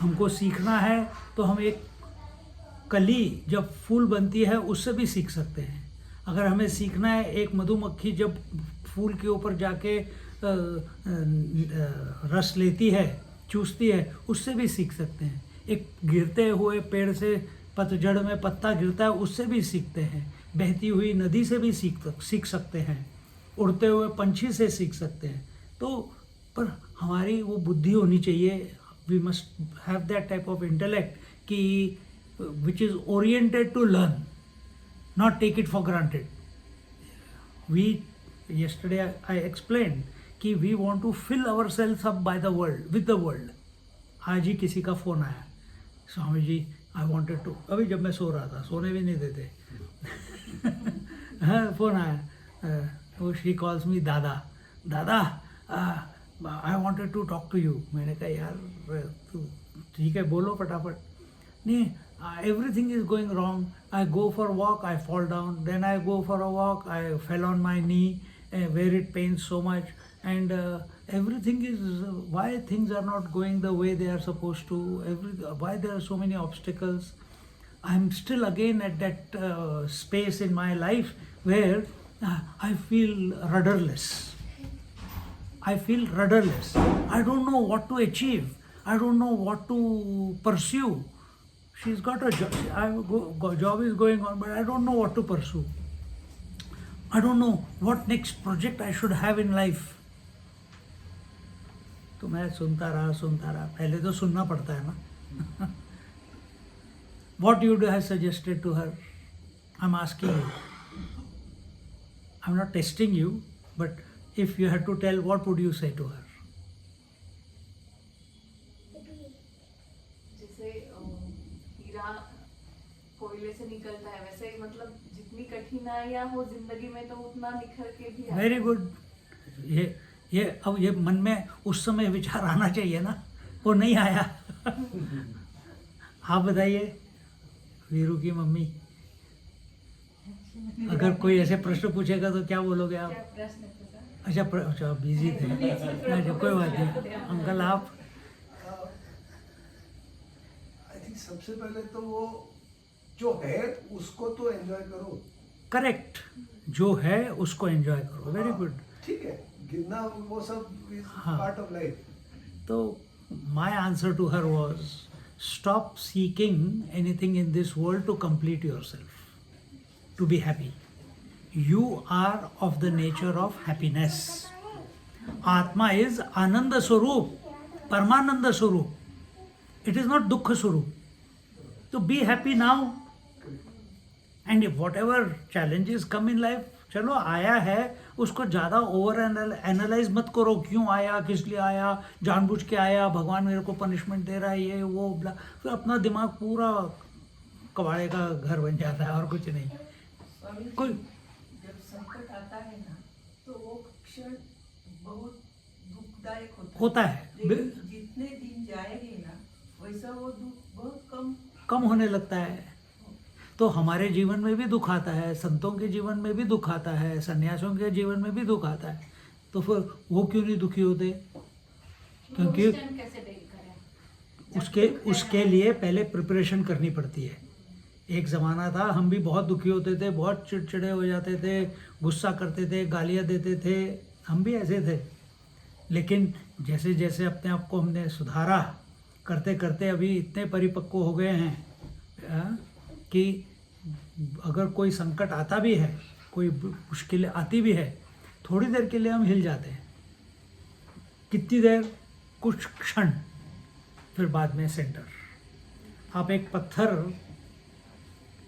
हमको सीखना है तो हम एक कली जब फूल बनती है उससे भी सीख सकते हैं। अगर हमें सीखना है एक मधुमक्खी जब फूल के ऊपर जाके रस लेती है, चूसती है, उससे भी सीख सकते हैं। एक गिरते हुए पेड़ से पतझड़ में पत्ता गिरता है, उससे भी सीखते हैं। बहती हुई नदी से भी सीख सकते हैं। उड़ते हुए पंछी से सीख सकते हैं। तो पर हमारी वो बुद्धि होनी चाहिए। We must have that type of intellect कि which is oriented to learn, not take it for granted. Yesterday I explained कि we want to fill ourselves up by the world, with the world. आज ही किसी का phone आया, Swami ji I wanted to, अभी जब मैं सो रहा था, सोने भी नहीं देते हाँ फ़ोन आया, वो she calls me दादा, I wanted to talk to you. मैंने कहा यार तू ठीक है बोलो फटाफट। नहीं, everything is going wrong. I go for a walk, I fall down. Then I go for a walk, I fell on my knee where it pains so much. And everything is why things are not going the way they are supposed to. Why there are so many obstacles. I'm still again at that space in my life where I feel rudderless. I don't know what to achieve. I don't know what to pursue. She's got a job, job is going on, but I don't know what to pursue. I don't know what next project I should have in life. तो मैं सुनता रहा, पहले तो सुनना पड़ता है ना। What you have suggested to her? I'm asking you. I'm not testing you, but if you had to tell, what would you say to her? कोयले से निकलता है वैसे ही, मतलब जितनी कठिनाइयां हो जिंदगी में तो उतना निखर के भी वेरी गुड। ये अब ये मन में उस समय विचार आना चाहिए ना, वो नहीं आया। आप बताइए वीरू की मम्मी, अगर कोई ऐसे प्रश्न पूछेगा तो क्या बोलोगे आप? अच्छा बिजी थे, अच्छा कोई बात नहीं। अंकल आप? आई थिंक सबसे पहले तो वो जो है उसको तो एंजॉय करो। करेक्ट, जो है उसको एंजॉय करो। Very good. ठीक है, गिरना वो सब इज पार्ट ऑफ लाइफ। तो my answer to her was stop seeking anything in this world to complete yourself, to be happy. You are of the nature of happiness. Atma is anand swarup, paramanand swarup. It is not dukh swarup. तो be happy now, and whatever challenges come in life, चलो आया है उसको ज़्यादा over analyse मत करो। क्यों आया, किस लिए आया, जानबूझ के आया, भगवान मेरे को पनिशमेंट दे रहा है, ये वो ब्ला। फिर अपना दिमाग पूरा कबाड़े का घर बन जाता है और कुछ नहीं। कोई जब संकट आता है ना तो वो क्षण बहुत दुखदायक होता है। लेकिन जितने दिन जाएंगे ना वैसा वो दुख बहुत कम होने लगता है। तो हमारे जीवन में भी दुख आता है, संतों के जीवन में भी दुख आता है, सन्यासियों के जीवन में भी दुख आता है। तो फिर वो क्यों नहीं दुखी होते? क्योंकि उसके लिए पहले प्रिपरेशन करनी पड़ती है। एक ज़माना था हम भी बहुत दुखी होते थे, बहुत चिड़चिड़े हो जाते थे, गुस्सा करते थे, गालियाँ देते थे, हम भी ऐसे थे। लेकिन जैसे जैसे अपने आप को हमने सुधारा, करते करते अभी इतने परिपक्व हो गए हैं कि अगर कोई संकट आता भी है, कोई मुश्किलें आती भी है, थोड़ी देर के लिए हम हिल जाते हैं। कितनी देर? कुछ क्षण, फिर बाद में सेंटर। आप एक पत्थर,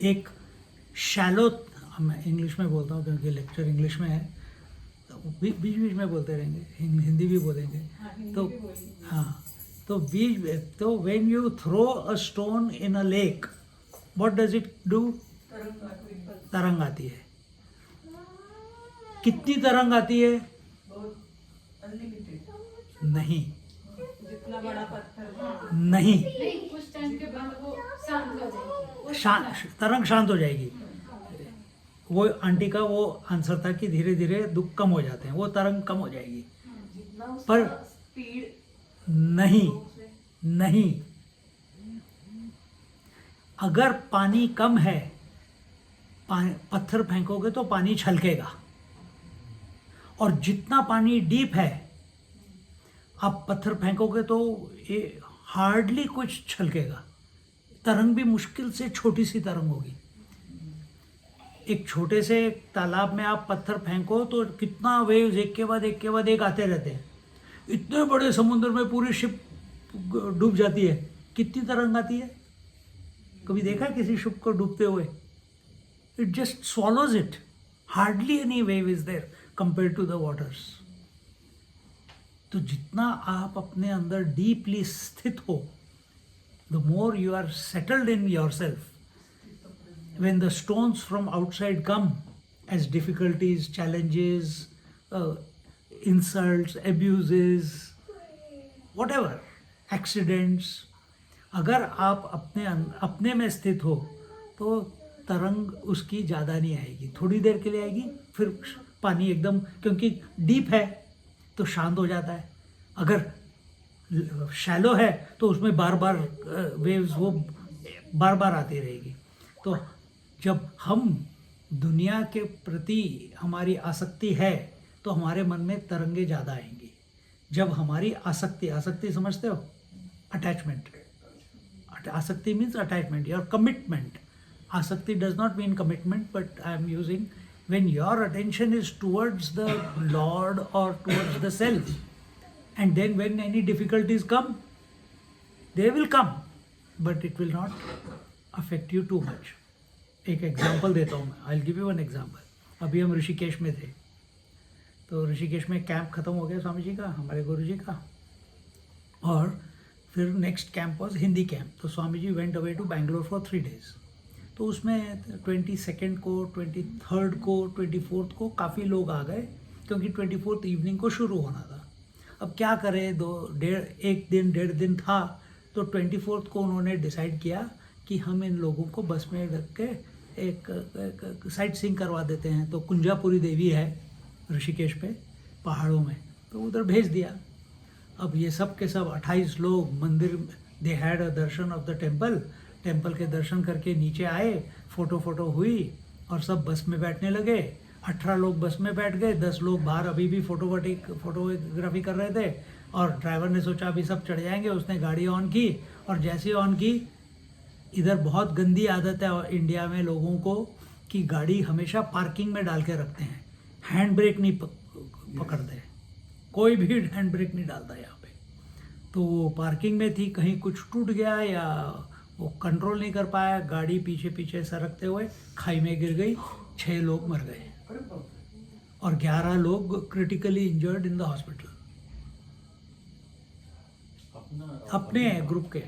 एक शैलो, मैं इंग्लिश में बोलता हूँ क्योंकि लेक्चर इंग्लिश में है, तो बीच बीच में बोलते रहेंगे, हिंदी भी बोलेंगे। तो हाँ, तो when you throw a stone in a lake, what does it do? तरंग आती है। कितनी तरंग आती है? नहीं, जितना बड़ा पत्थर नहीं, कुछ टाइम के बाद वो शांत हो जाएगी। तरंग शांत हो जाएगी। वो आंटी का वो आंसर था कि धीरे धीरे दुख कम हो जाते हैं, वो तरंग कम हो जाएगी। जितना पर स्पीड नहीं, अगर पानी कम है, पत्थर फेंकोगे तो पानी छलकेगा, और जितना पानी डीप है आप पत्थर फेंकोगे तो ये हार्डली कुछ छलकेगा। तरंग भी मुश्किल से छोटी सी तरंग होगी। एक छोटे से तालाब में आप पत्थर फेंको तो कितना वेव्स एक के बाद एक आते रहते हैं। इतने बड़े समुद्र में पूरी शिप डूब जाती है, कितनी तरंग आती है? कभी देखा है किसी शिप को डूबते हुए? It just swallows it. Hardly any wave is there compared to the waters. तो जितना आप अपने अंदर डीपली स्थित हो, the more you are settled in yourself. When the stones from outside come as difficulties, challenges, insults, abuses, whatever, accidents, अगर आप अपने में स्थित हो तो तरंग उसकी ज़्यादा नहीं आएगी, थोड़ी देर के लिए आएगी, फिर पानी एकदम, क्योंकि डीप है तो शांत हो जाता है। अगर शैलो है तो उसमें बार बार वेव्स वो बार बार आती रहेगी। तो जब हम दुनिया के प्रति हमारी आसक्ति है तो हमारे मन में तरंगे ज़्यादा आएंगी। जब हमारी आसक्ति समझते हो? अटैचमेंट। आसक्ति means attachment, your commitment. Asakti does not mean commitment, but I am using when your attention is towards the Lord or towards the self, and then when any difficulties come, they will come, but it will not affect you too much. एक example देता हूँ मैं, I'll give you one example. अभी हम ऋषिकेश में थे, तो ऋषिकेश में कैंप ख़त्म हो गया स्वामी जी का, हमारे गुरु जी का, और फिर next camp was Hindi camp. तो Swami ji went away to Bangalore for 3 days। तो उसमें 22 को, 23 को, 24 को काफ़ी लोग आ गए, क्योंकि 24 इवनिंग को शुरू होना था। अब क्या करें, एक दिन 1.5 दिन था, तो 24 को उन्होंने डिसाइड किया कि हम इन लोगों को बस में रख के एक साइट सीइंग करवा देते हैं। तो कुंजापुरी देवी है ऋषिकेश पे पहाड़ों में, तो उधर भेज दिया। अब ये सब के सब 28 लोग मंदिर, they had a Darshan of the temple के दर्शन करके नीचे आए, फोटो हुई और सब बस में बैठने लगे। 18 लोग बस में बैठ गए, 10 लोग बाहर अभी भी फोटोग्राफी कर रहे थे, और ड्राइवर ने सोचा अभी सब चढ़ जाएंगे, उसने गाड़ी ऑन की, और जैसे ही ऑन की, इधर बहुत गंदी आदत है इंडिया में लोगों को कि गाड़ी हमेशा पार्किंग में डाल के रखते हैं, हैंड ब्रेक नहीं पकड़ते, कोई भी हैंड ब्रेक नहीं डालता यहाँ पे। तो वो पार्किंग में थी, कहीं कुछ टूट गया या वो कंट्रोल नहीं कर पाया, गाड़ी पीछे सरकते हुए खाई में गिर गई, 6 लोग मर गए और 11 लोग critically injured in the hospital. अपने ग्रुप के,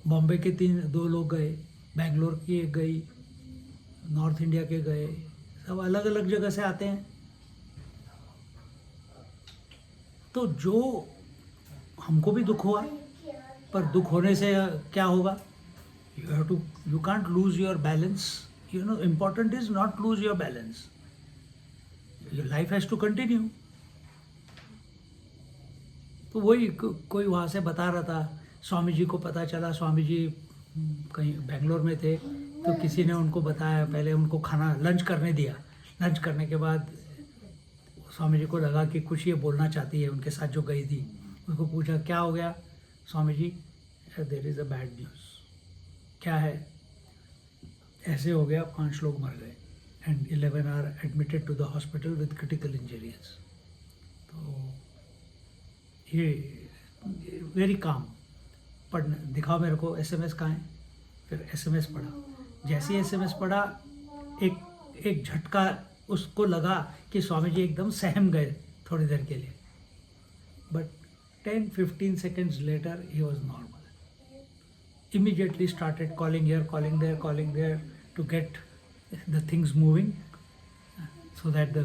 बॉम्बे के 2 लोग गए, बेंगलोर के गई, नॉर्थ इंडिया के गए, सब अलग अलग जगह से आते हैं। तो जो हमको भी दुख हुआ, पर दुख होने से क्या होगा? You can't lose your balance, you know, important is not lose your balance, your life has to continue. तो वही कोई वहाँ से बता रहा था, स्वामी जी को पता चला, स्वामी जी कहीं बेंगलोर में थे, तो किसी ने उनको बताया, पहले उनको खाना लंच करने दिया। लंच करने के बाद स्वामी जी को लगा कि कुछ ये बोलना चाहती है, उनके साथ जो गई थी, उसको पूछा क्या हो गया? Swami ji, there is a bad news. क्या है? ऐसे हो गया, 5 लोग मर गए and 11 are admitted to the hospital with critical injuries. तो ये वेरी काम। पढ़ना दिखाओ मेरे को, SMS कहाँ है? फिर SMS पढ़ा। जैसे ही SMS पढ़ा, एक झटका उसको लगा कि स्वामी जी एकदम सहम गए थोड़ी देर के लिए, but 10-15 seconds later he was normal. Immediately started calling here, calling there to get the things moving so that the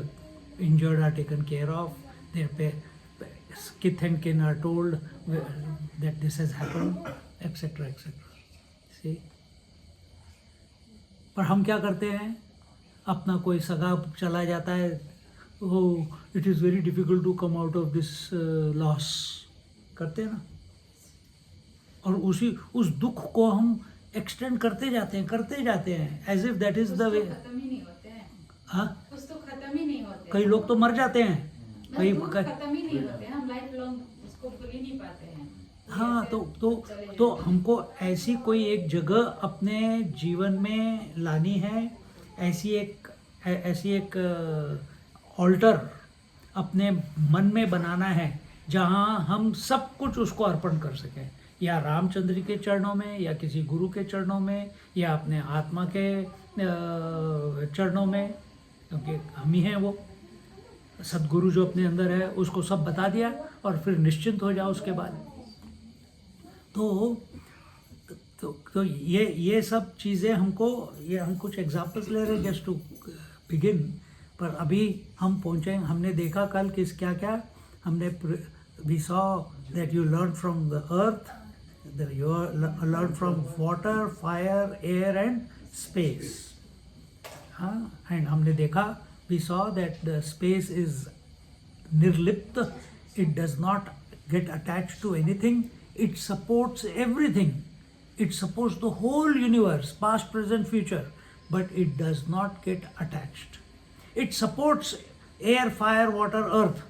injured are taken care of, their kith and kin are told that this has happened, etc. See? पर हम क्या करते हैं? अपना कोई सगा चला जाता है, oh it is very difficult to come out of this loss, करते हैं ना। और उस दुख को हम एक्सटेंड करते जाते हैं as if that is the way. खत्म ही नहीं होते हैं, हाँ, कुछ तो खत्म ही नहीं होते। कई लोग तो मर जाते हैं, कई दुख खत्म ही नहीं होते, हम लाइफ लॉन्ग उसको भूल ही नहीं पाते हैं। हाँ, ऐसे तो चले तो जाते हैं। हमको ऐसी कोई एक जगह अपने जीवन में लानी है, ऐसी एक ऑल्टर अपने मन में बनाना है जहाँ हम सब कुछ उसको अर्पण कर सकें, या रामचंद्र के चरणों में, या किसी गुरु के चरणों में, या अपने आत्मा के चरणों में, क्योंकि हम ही हैं वो सदगुरु जो अपने अंदर है, उसको सब बता दिया और फिर निश्चिंत हो जाओ उसके बाद। तो ये सब चीज़ें हमको, ये हम कुछ एग्जांपल्स ले रहे हैं जस्ट टू बिगिन, पर अभी हम पहुँचे, हमने देखा कल किस क्या क्या हमने, we saw that you learn from the earth, you learn from water, fire, air and space. And हमने देखा, we saw that the space is nirlipt, it does not get attached to anything, it supports everything, it supports the whole universe, past, present, future, but it does not get attached. It supports air, fire, water, earth,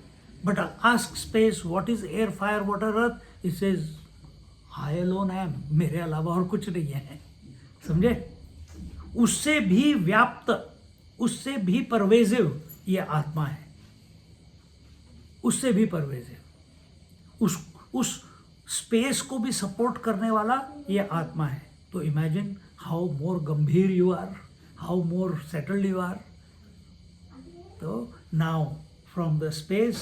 but ask space, what is air, fire, water, earth? It says, I alone am, मेरे अलावा और कुछ नहीं है, समझे? उससे भी व्याप्त, उससे भी परवेजिव ये आत्मा है, उससे भी परवेजिव, उस स्पेस को भी सपोर्ट करने वाला ये आत्मा है। तो imagine how more gambhir you are, how more settled you are. तो नाउ फ्रॉम द स्पेस,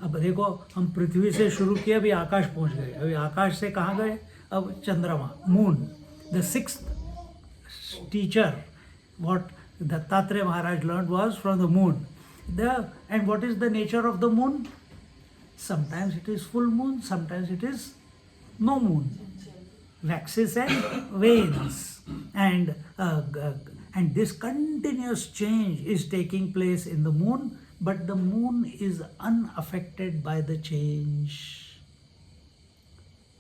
अब देखो हम पृथ्वी से शुरू किए, अभी आकाश पहुंच गए, अभी आकाश से कहाँ गए, अब चंद्रमा, moon, the sixth teacher what Dattatreya Maharaj learned was from the moon. And what is the nature of the moon? Sometimes it is full moon, sometimes it is no moon, waxes and wanes, and this continuous change is taking place in the moon, but the moon is unaffected by the change.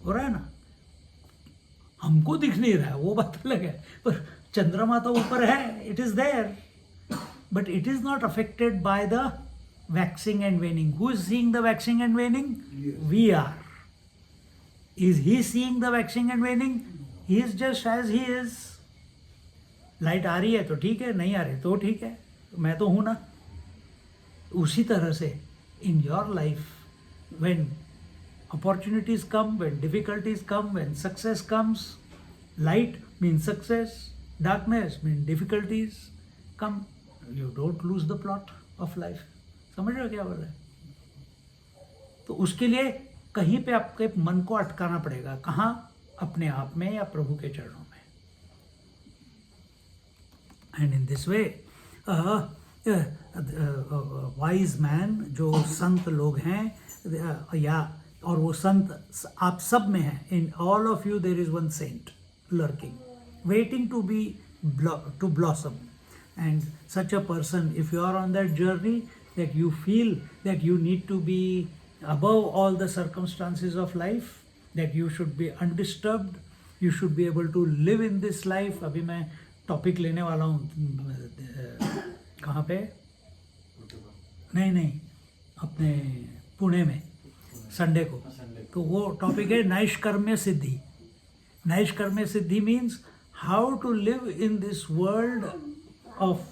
हो रहा है ना? हमको दिख नहीं रहा है, वो बात अलग है, पर चंद्रमा तो ऊपर है, it is there, but it is not affected by the waxing and waning. Who is seeing the waxing and waning? We are. Is he seeing the waxing and waning? He is just as he is. Light आ रही है तो ठीक है, नहीं आ रही तो ठीक है, मैं तो हूं ना। उसी तरह से in your life, when opportunities come, when difficulties come, when success comes, light means success, darkness means difficulties come, you don't lose the plot of life. समझ रहे हो क्या बोल रहे हैं? तो उसके लिए कहीं पे आपके मन को अटकाना पड़ेगा, कहाँ? अपने आप में या प्रभु के चरणों में। And in this way wise man, जो संत लोग हैं, या और वो संत आप सब में हैं, in all of you there is one saint lurking, waiting to be to blossom. And such a person, if you are on that journey, that you feel that you need to be above all the circumstances of life, that you should be undisturbed, you should be able to live in this life. अभी मैं topic लेने वाला हूँ, कहाँ पे? नहीं, अपने पुणे में संडे को। तो वो टॉपिक है Naishkarmya Siddhi. Naishkarmya Siddhi means how to live in this world of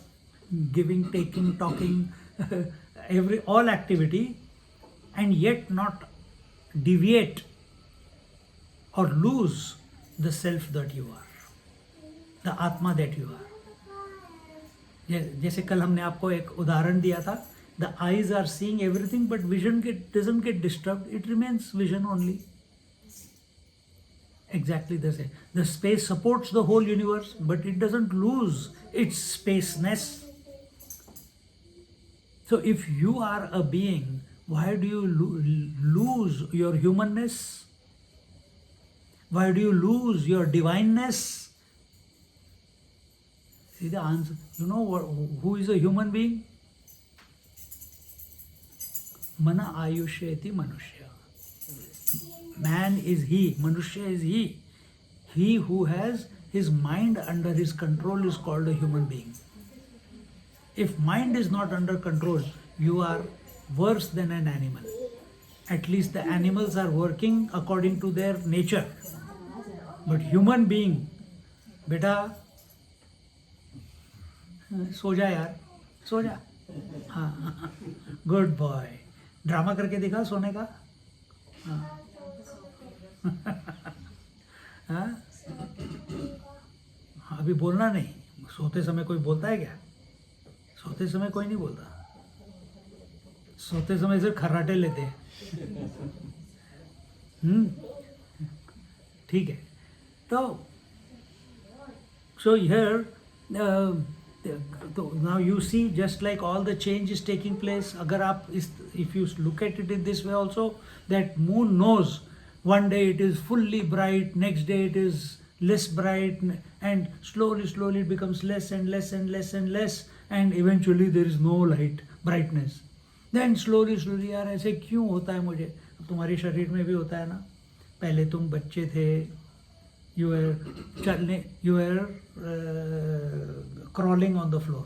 giving, taking, talking, all activity, and yet not deviate or lose the self that you are, the atma that you are. जैसे कल हमने आपको एक उदाहरण दिया था, the eyes are seeing everything but vision doesn't get disturbed, it remains vision only. Exactly the same. The space supports the whole universe but it doesn't lose its spaceness. So if you are a being, why do you lose your humanness? Why do you lose your divineness? See the answer. You know who is a human being? Mana ayushyeti manushya. Man is he, manushya is he who has his mind under his control is called a human being. If mind is not under control, you are worse than an animal. At least the animals are working according to their nature. But human being, बेटा सो जा यार, सो जा. हाँ, good boy. Drama करके दिखा सोने का. हाँ. हाँ? अभी बोलना नहीं. सोते समय कोई बोलता है क्या? सोते समय कोई नहीं बोलता. सोते समय सिर्फ खर्राटे लेते हैं. ठीक है. तो so here so now you see, just like all the change is taking place, अगर आप इस, if you look at it in this way also, that moon knows one day it is fully bright, next day it is less bright, and slowly it becomes less and less and less and less, and eventually there is no light, brightness. Then slowly यार ऐसे क्यों होता है मुझे? तुम्हारे शरीर में भी होता है ना. पहले तुम बच्चे थे, you were crawling on the floor,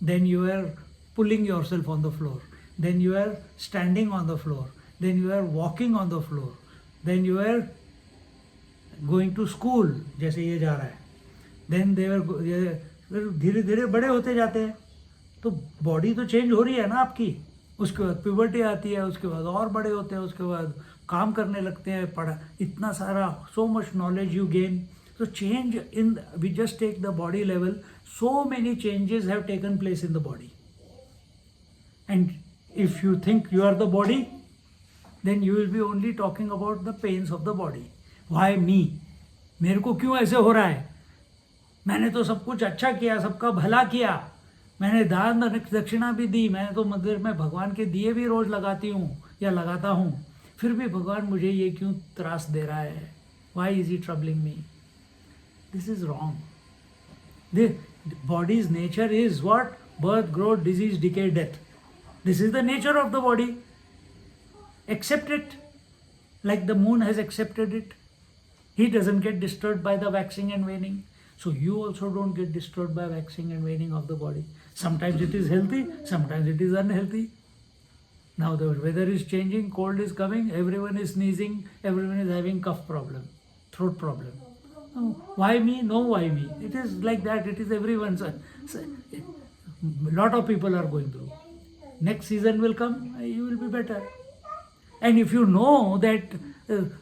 then you were pulling yourself on the floor, then you were standing on the floor, then you were walking on the floor, then you were going to school, जैसे ये जा रहा है. then they were धीरे धीरे बड़े होते जाते हैं. तो बॉडी तो चेंज हो रही है ना आपकी. उसके बाद प्यूबर्टी आती है, उसके बाद और बड़े होते हैं, उसके बाद काम करने लगते हैं, पढ़ा इतना सारा, so much knowledge you gain. So change in, we just take the body level, so many changes have taken place in the body. And if you think you are the body, then you will be only talking about the pains of the body. Why me? मेरे को क्यों ऐसे हो रहा है? मैंने तो सब कुछ अच्छा किया, सबका भला किया, मैंने दान दक्षिणा भी दी, मैंने तो मंदिर में भगवान के दिए भी रोज लगाती हूँ या लगाता हूँ, फिर भी भगवान मुझे ये क्यों त्रास दे रहा है? Why is he troubling me? This is wrong. The body's nature is what? Birth, growth, disease, decay, death. This is the nature of the body. Accept it, like the moon has accepted it. He doesn't get disturbed by the waxing and waning. So you also don't get disturbed by waxing and waning of the body. Sometimes it is healthy, sometimes it is unhealthy. Now the weather is changing, cold is coming, everyone is sneezing, everyone is having cough problem, throat problem. Oh, why me? No, why me? It is like that, it is everyone's. A lot of people are going through. Next season will come, you will be better. And if you know that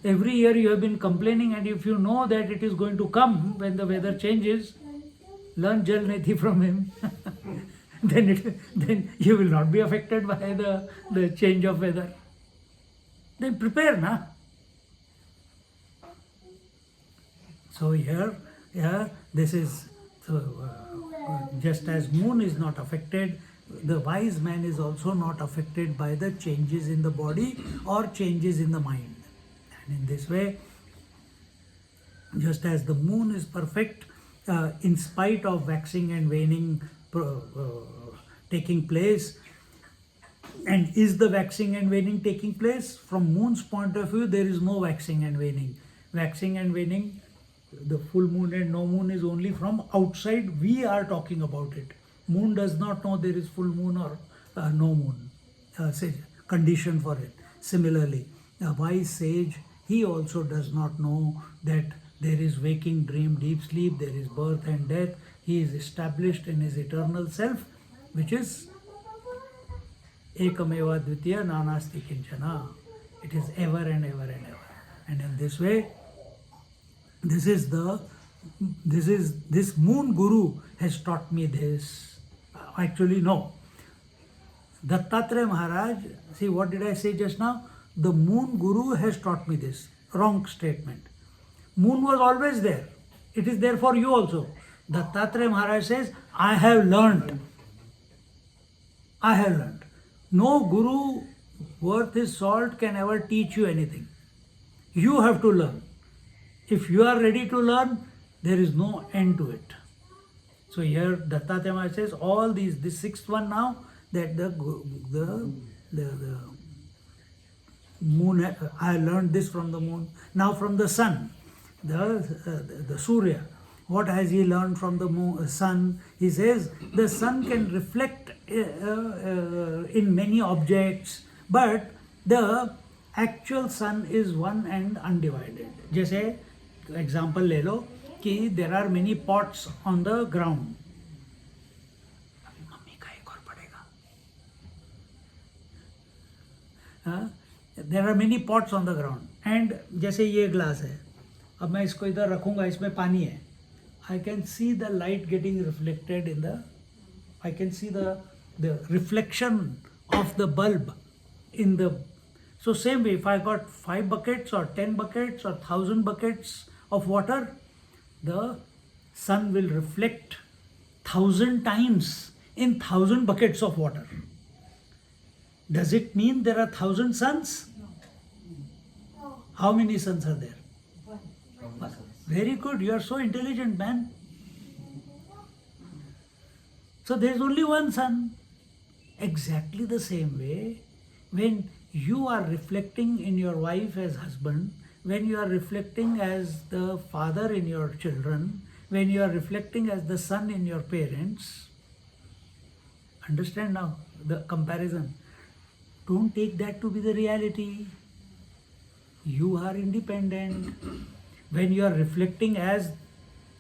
every year you have been complaining, and if you know that it is going to come when the weather changes, learn Jal Neti from him. then you will not be affected by the change of weather. Then prepare, na? So here this is, just as moon is not affected, the wise man is also not affected by the changes in the body or changes in the mind. And in this way, just as the moon is perfect in spite of waxing and waning taking place, and is the waxing and waning taking place? From moon's point of view, there is no waxing and waning. Waxing and waning, the full moon and no moon, is only from outside. We are talking about it. Moon does not know there is full moon or no moon, condition for it. Similarly, a wise sage, he also does not know that there is waking, dream, deep sleep, there is birth and death. He is established in his eternal self, which is Ekameva Dvitiya Nanasti Kinchana. It is ever and ever and ever. And in this way, this moon guru has taught me this. Actually, no. Dattatreya Maharaj, see what did I say just now? The moon guru has taught me this. Wrong statement. Moon was always there. It is there for you also. Dattatreya Maharaj says, I have learned. I have learned. No guru worth his salt can ever teach you anything. You have to learn. If you are ready to learn, there is no end to it. So here Dattatreya Maharaj says all these, this sixth one now, that the moon, I learned this from the moon. Now from the sun, the Surya, What has he learned from the sun? He says the sun can reflect in many objects, but the actual sun is one and undivided. जैसे example ले लो कि there are many pots on the ground. Mummy का एक और पड़ेगा. There are many pots on the ground. And जैसे ये glass है, अब मैं इसको इधर रखूँगा, इसमें पानी है. I can see the light getting reflected in the, I can see the reflection of the bulb in the, so same way if I got 5 buckets or 10 buckets or 1,000 buckets of water, the sun will reflect 1,000 times in 1,000 buckets of water. Does it mean there are 1,000 suns? How many suns are there? Very good, you are so intelligent, man. So there is only one sun. Exactly the same way, when you are reflecting in your wife as husband, when you are reflecting as the father in your children, when you are reflecting as the son in your parents, understand now the comparison. Don't take that to be the reality. You are independent. When you are reflecting as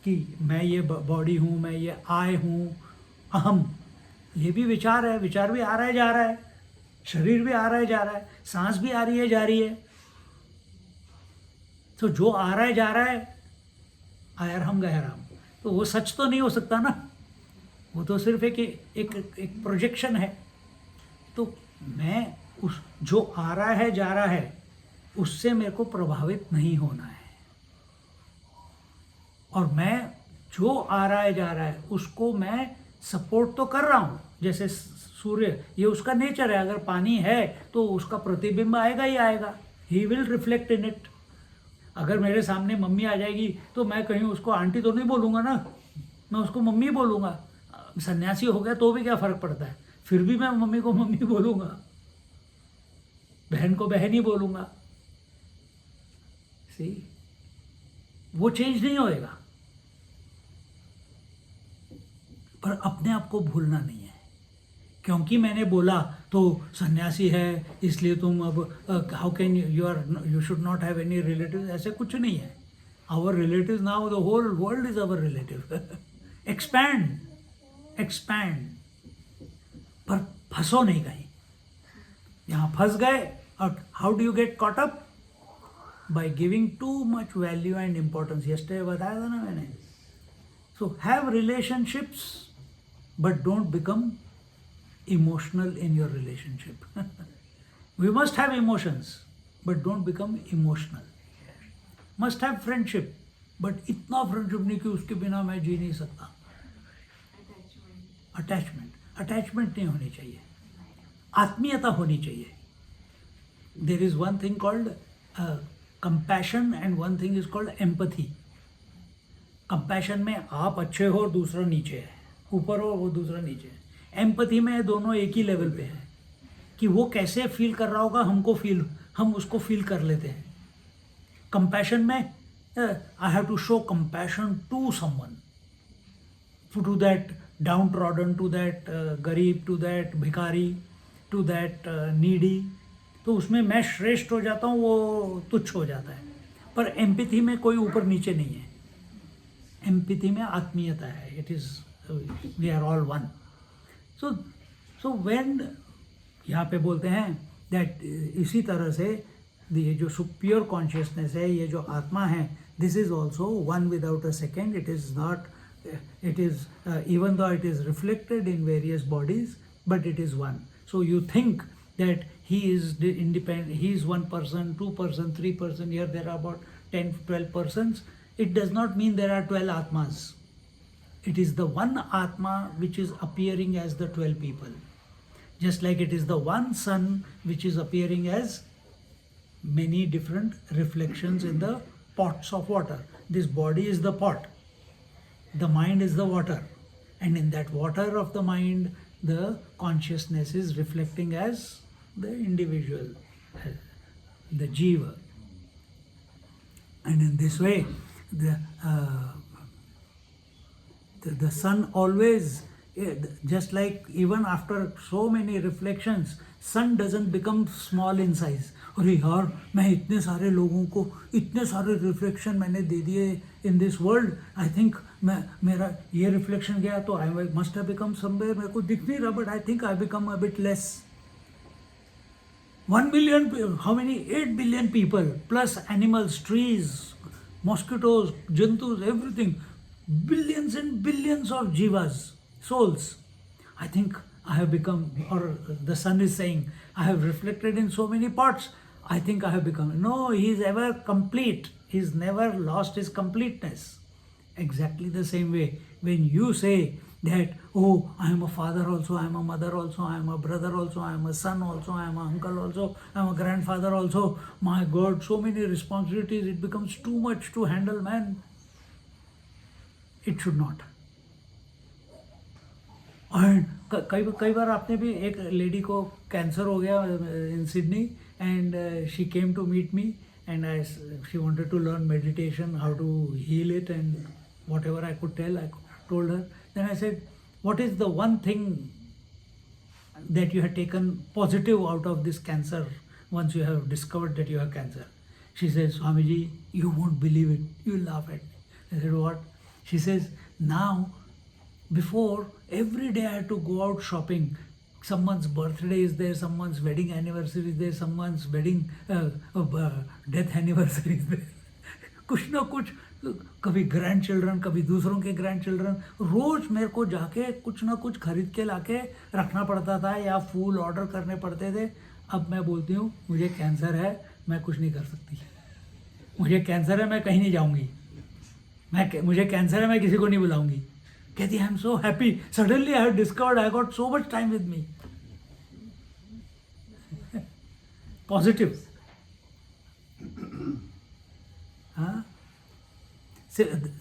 कि मैं ये body हूँ, मैं ये I हूँ, अहम, ये भी विचार है, विचार भी आ रहा है जा रहा है, शरीर भी आ रहा है जा रहा है, सांस भी आ रही है जा रही है. तो जो आ रहा है जा रहा है, आयर हम गए राम, तो वो सच तो नहीं हो सकता ना, वो तो सिर्फ एक प्रोजेक्शन है. तो मैं उस जो आ रहा है जा रहा है उससे मेरे को प्रभावित नहीं होना है, और मैं जो आ रहा है जा रहा है उसको मैं सपोर्ट तो कर रहा हूँ. जैसे सूर्य, ये उसका नेचर है, अगर पानी है तो उसका प्रतिबिंब आएगा ही आएगा, he will reflect in it. अगर मेरे सामने मम्मी आ जाएगी तो मैं कहीं उसको आंटी तो नहीं बोलूँगा ना, मैं उसको मम्मी बोलूँगा. सन्यासी हो गया तो भी क्या फ़र्क पड़ता है, फिर भी मैं मम्मी को मम्मी बोलूँगा, बहन को बहन ही बोलूँगा. सी, वो चेंज नहीं होएगा, पर अपने आप को भूलना नहीं है. क्योंकि मैंने बोला तो सन्यासी है इसलिए तुम अब how can you should not have any relative, ऐसे कुछ नहीं है. Our relative now the whole world is our relative. Expand expand, पर फंसो नहीं कहीं. यहाँ फंस गए, और how do you get caught up? By giving too much value and importance. Yesterday बताया था ना मैंने. So have relationships but don't become emotional in your relationship. We must have emotions, but don't become emotional. Must have friendship, but इतना friendship नहीं कि उसके बिना मैं जी नहीं सकता. Attachment नहीं होनी चाहिए, आत्मीयता होनी चाहिए. There is one thing called compassion and one thing is called empathy. Compassion में आप अच्छे हो और दूसरा नीचे है, ऊपर हो वो दूसरा नीचे है. एम्पैथी में दोनों एक ही लेवल पे है, कि वो कैसे फील कर रहा होगा हम उसको फील कर लेते हैं. कंपैशन में I have to show compassion to someone, to that downtrodden, to that garib, to that bhikhari, to that needy. तो उसमें मैं श्रेष्ठ हो जाता हूँ, वो तुच्छ हो जाता है. पर एम्पैथी में कोई ऊपर नीचे नहीं है, एम्पैथी में आत्मीयता है. It is we are all one. So when यहाँ पे बोलते हैं that इसी तरह से ये जो pure consciousness है, ये जो आत्मा है, this is also one without a second. It is not, it is even though it is reflected in various bodies, but it is one. So you think that he is independent, he is one person, 2 person, 3 person, here there are about 10, 12 persons. It does not mean there are 12 Atmas. It is the one Atma which is appearing as the 12 people. Just like it is the one sun which is appearing as many different reflections in the pots of water. This body is the pot, the mind is the water, and in that water of the mind, the consciousness is reflecting as the individual, the jiva. And in this way, the sun always, just like even after so many reflections, sun doesn't become small in size. अरे यार, मैं इतने सारे लोगों को इतने सारे reflection मैंने दे दिए इन दिस वर्ल्ड, आई थिंक मेरा ये रिफ्लेक्शन गया तो I must have become somewhere, मेरे को दिख नहीं रहा, but I think I become a bit less. 1 billion, how many? 8 billion people, plus animals, trees, mosquitoes, jantus, everything. Billions and billions of jivas, souls. I think I have become, or the sun is saying, I have reflected in so many parts. I think I have become. No, he is ever complete. He's never lost his completeness. Exactly the same way. When you say that, oh, I am a father also, I am a mother also, I am a brother also, I am a son also, I am an uncle also, I am a grandfather also. My God, so many responsibilities, it becomes too much to handle, man. It should not. And कई बार आपने भी एक lady को cancer हो गया in Sydney, and she came to meet me, and I she wanted to learn meditation, how to heal it, and whatever I could tell, I told her. Then I said, what is the one thing that you have taken positive out of this cancer once you have discovered that you have cancer? She says, Swamiji, you won't believe it. You laugh at me. I said, what? She says, now, before, every day I had to go out shopping. Someone's birthday is there, someone's wedding anniversary is there, someone's wedding, death anniversary is there. कुछ ना कुछ, कभी grand children, कभी दूसरों के grand children, रोज मेरे को जाके कुछ ना कुछ खरीद के लाके रखना पड़ता था, या फूल ऑर्डर करने पड़ते थे. अब मैं बोलती हूँ, मुझे कैंसर है, मैं कुछ नहीं कर सकती. मुझे कैंसर है, मैं कहीं नहीं जाऊँगी. मुझे कैंसर है, मैं किसी को नहीं बुलाऊँगी. कहती I am so happy, suddenly I have discovered I got so much time with me. Positive. Huh?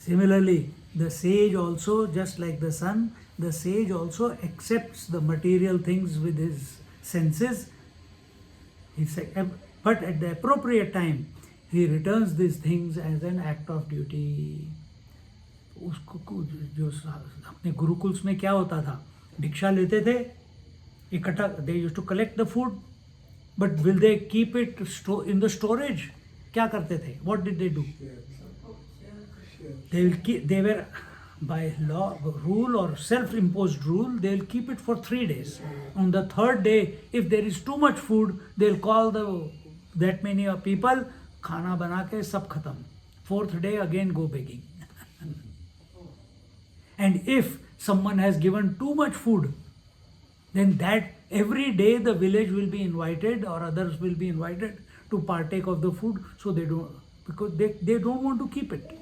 Similarly, the sage also, just like the sun, the sage also accepts the material things with his senses. But at the appropriate time, he returns these things as an act of duty. उसको जो अपने गुरुकुल्स में क्या होता था, भिक्षा लेते थे, इकट्ठा, they used to collect the food, but will they keep it in the storage? क्या करते थे? What did they do? They were, by law, rule or self-imposed rule, they will keep it for 3 days. On the third day, if there is too much food, they'll call that many people, खाना बना के सब खत्म. Fourth day again go begging. And if someone has given too much food, then that every day the village will be invited or others will be invited to partake of the food, so they don't, because they don't want to keep it.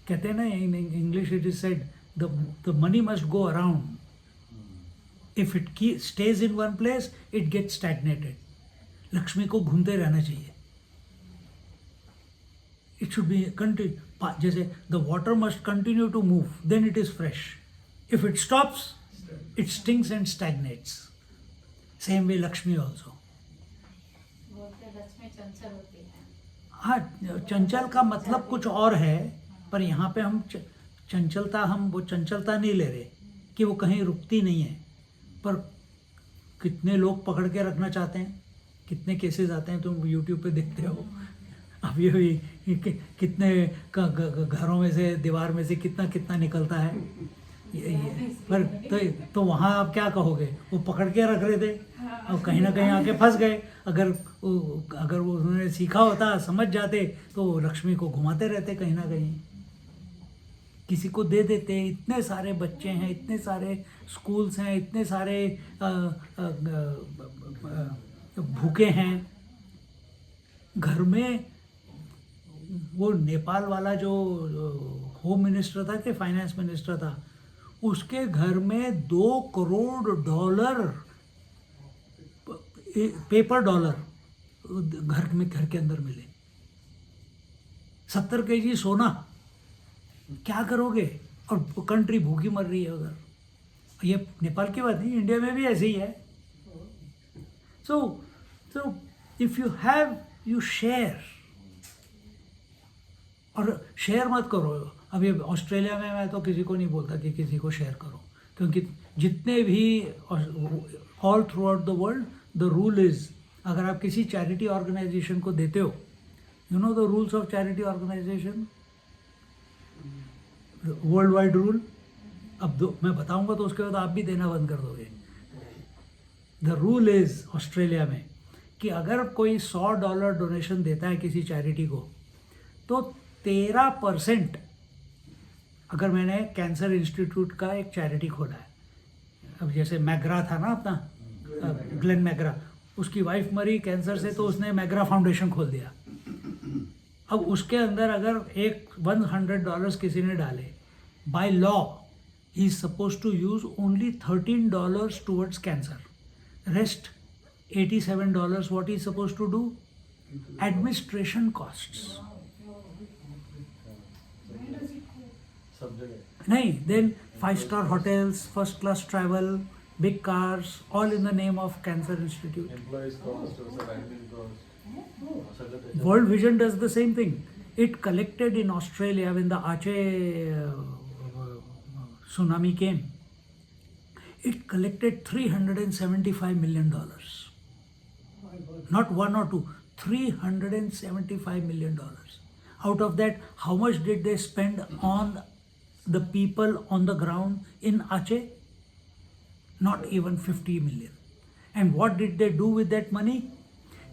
कहते हैं ना, in English it is said, the money must go around. If it stays in one place, it gets stagnated. Lakshmi को घूमते रहना चाहिए. It should be continue. जैसे the water must continue to move, then it is fresh. If it stops, it stinks and stagnates. Same way Lakshmi also. हाँ, चंचल का मतलब कुछ और है, पर यहाँ पे हम चंचलता, हम वो चंचलता नहीं ले रहे कि वो कहीं रुकती नहीं है. पर कितने लोग पकड़ के रखना चाहते हैं, कितने केसेस आते हैं, तुम YouTube पे देखते हो. अभी अभी कितने घरों में से, दीवार में से कितना कितना निकलता है. पर तो वहाँ आप क्या कहोगे, वो पकड़ के रख रहे थे और कहीं ना कहीं आके फंस गए. अगर वो उन्होंने सीखा होता, समझ जाते, तो लक्ष्मी को घुमाते रहते कहीं ना कहीं, किसी को दे देते. इतने सारे बच्चे हैं, इतने सारे स्कूल्स हैं, इतने सारे भूखे हैं. घर में वो नेपाल वाला जो होम मिनिस्टर था कि फाइनेंस मिनिस्टर था, उसके घर में $2 करोड़ पेपर डॉलर घर के अंदर मिले. 70 kg सोना. क्या करोगे? और कंट्री भूखी मर रही है उधर. ये नेपाल की बात नहीं, इंडिया में भी ऐसे ही है. So if you have, you share. और शेयर मत करो। अभी ऑस्ट्रेलिया में मैं तो किसी को नहीं बोलता कि किसी को शेयर करो, क्योंकि जितने भी all throughout the world the rule is, अगर आप किसी चैरिटी ऑर्गेनाइजेशन को देते हो, you know the rules of charity organisation, worldwide rule. अब मैं बताऊंगा तो उसके बाद आप भी देना बंद कर दोगे। द रूल इज़ ऑस्ट्रेलिया में कि अगर कोई $100 डोनेशन देता है किसी चैरिटी को, तो 13%, अगर मैंने कैंसर इंस्टीट्यूट का एक चैरिटी खोला है, अब जैसे मैग्रा था ना अपना, ग्लेन मैग्रा, उसकी वाइफ मरी कैंसर से तो उसने मैग्रा फाउंडेशन खोल दिया। अब उसके अंदर अगर एक $100 किसी ने डाले, by law he is suppose to use only $13 towards cancer, rest $87 what he is supposed to do? Administration costs. सब जगह नहीं, then 5-star hotels, first class travel, big cars, all in the name of Cancer Institute. Employees cost और सब admin cost सगळं त्याच्यात. World Vision does the same thing. It collected in Australia when the Aceh tsunami came. It collected $375 million. Not one or two, $375 million. Out of that, how much did they spend on the people on the ground in Aceh? Not even 50 million. And what did they do with that money?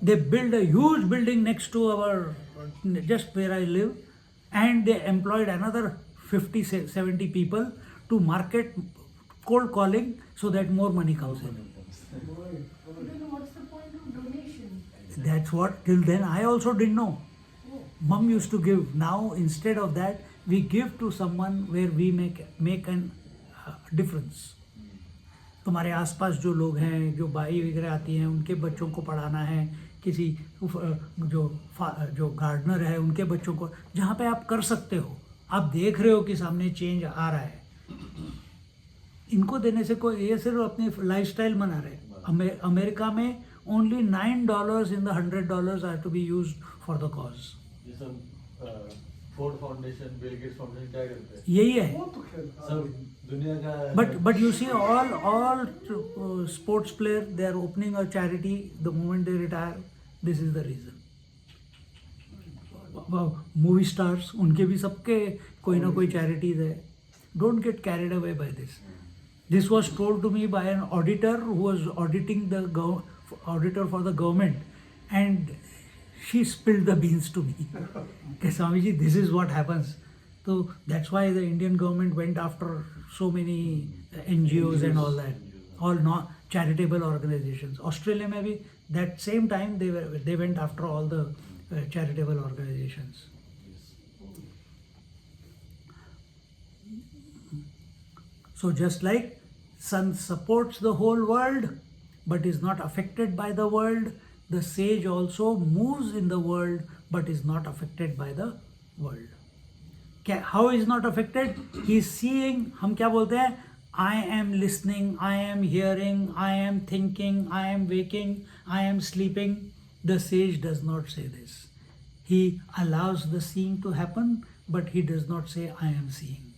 They built a huge building next to just where I live, and they employed another 50-70 people to market cold calling so that more money comes in. Then what's the point of donation? That's what, till then I also didn't know. Mum used to give. Now instead of that, we give to someone where we make an difference. तुम्हारे आसपास जो लोग हैं, जो by वगैरह आती हैं, उनके बच्चों को पढ़ाना है, किसी जो गार्डनर है उनके बच्चों को, जहाँ पे आप कर सकते हो, आप देख रहे हो कि सामने चेंज आ रहा है, इनको देने से कोई, ये सिर्फ अपनी लाइफस्टाइल बना रहे। अमेरिका में only $9 in the $100 are to be used for the cause. जैसे Ford foundation, Bill Gates foundation क्या करते हैं? यही है। वो तो खेल सब दुनिया का But you see all sports players, they are opening a charity the moment they retire. This is the reason. Movie stars, उनके भी सबके कोई ना कोई charities है. Don't get carried away by this. This was told to me by an auditor who was auditing the auditor for the government, and she spilled the beans to me. Okay, Swamiji, this is what happens. So that's why the Indian government went after so many NGOs and all that, all not charitable organizations. Australia maybe that same time they went after all the charitable organizations. So just like sun supports the whole world but is not affected by the world, the sage also moves in the world but is not affected by the world. How is not affected? He is seeing. हम क्या बोलते हैं? I am listening, I am hearing, I am thinking, I am waking, I am sleeping. The sage does not say this. He allows the seeing to happen, but he does not say I am seeing.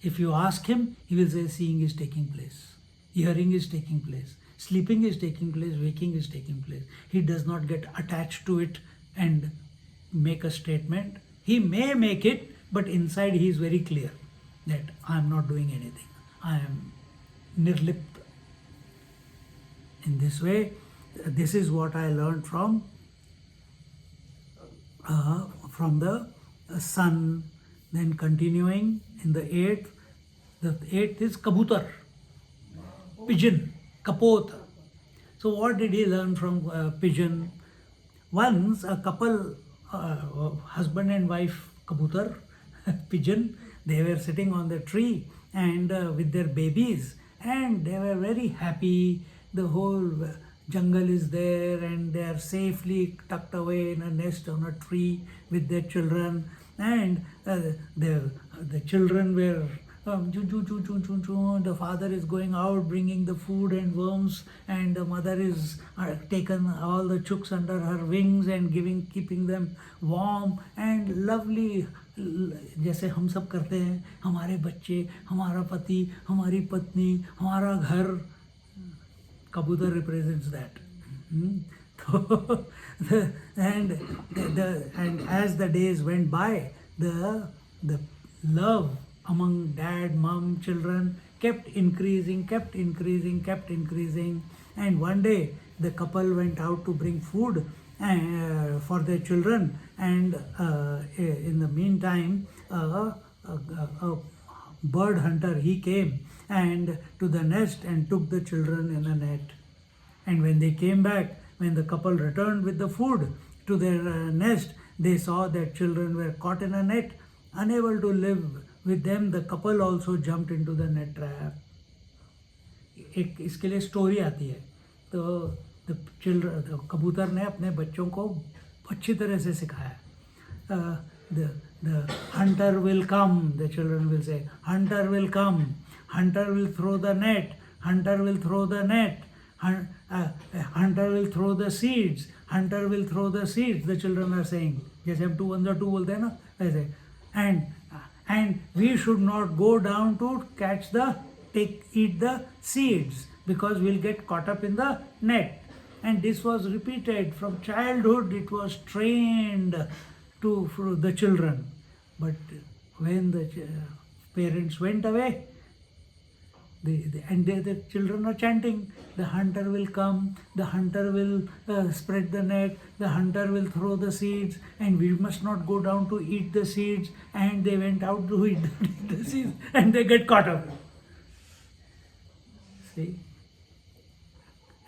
If you ask him, he will say seeing is taking place, hearing is taking place, sleeping is taking place, waking is taking place. He does not get attached to it and make a statement. He may make it, but inside he is very clear that I am not doing anything. I am nirlipt. In this way, this is what I learned from the sun. Then continuing in the eighth is kabutar, pigeon, kapot. So what did he learn from pigeon? Once a couple, husband and wife, kabutar, pigeon, they were sitting on the tree and with their babies, and they were very happy. The whole jungle is there and they are safely tucked away in a nest on a tree with their children, and the children were The father is going out bringing the food and worms, and the mother is taken all the chooks under her wings and keeping them warm and lovely, जैसे हम सब करते हैं, हमारे बच्चे, हमारा पति, हमारी पत्नी, हमारा घर. कबूतर represents that. So, and as the days went by, the love among dad, mom, children kept increasing, and one day the couple went out to bring food for their children, and in the meantime a bird hunter, he came and to the nest and took the children in a net. And when they came back, when the couple returned with the food to their nest, they saw that children were caught in a net, unable to live with them. The couple also jumped into the net trap. एक इसके लिए story आती है. तो कबूतर ने अपने बच्चों को अच्छी तरह से सिखाया. The hunter will come, the children will say, hunter will come, hunter will throw the net, hunter will throw the net, hunter will throw the seeds, hunter will throw the seeds, the children are saying. जैसे हम 2 1 2 बोलते हैं ना वैसे. And we should not go down to eat the seeds, because we'll get caught up in the net. And this was repeated from childhood. It was trained for the children. But when the parents went away, the children are chanting, the hunter will come, the hunter will spread the net, the hunter will throw the seeds, and we must not go down to eat the seeds. And they went out to eat the seeds, and they get caught up. See?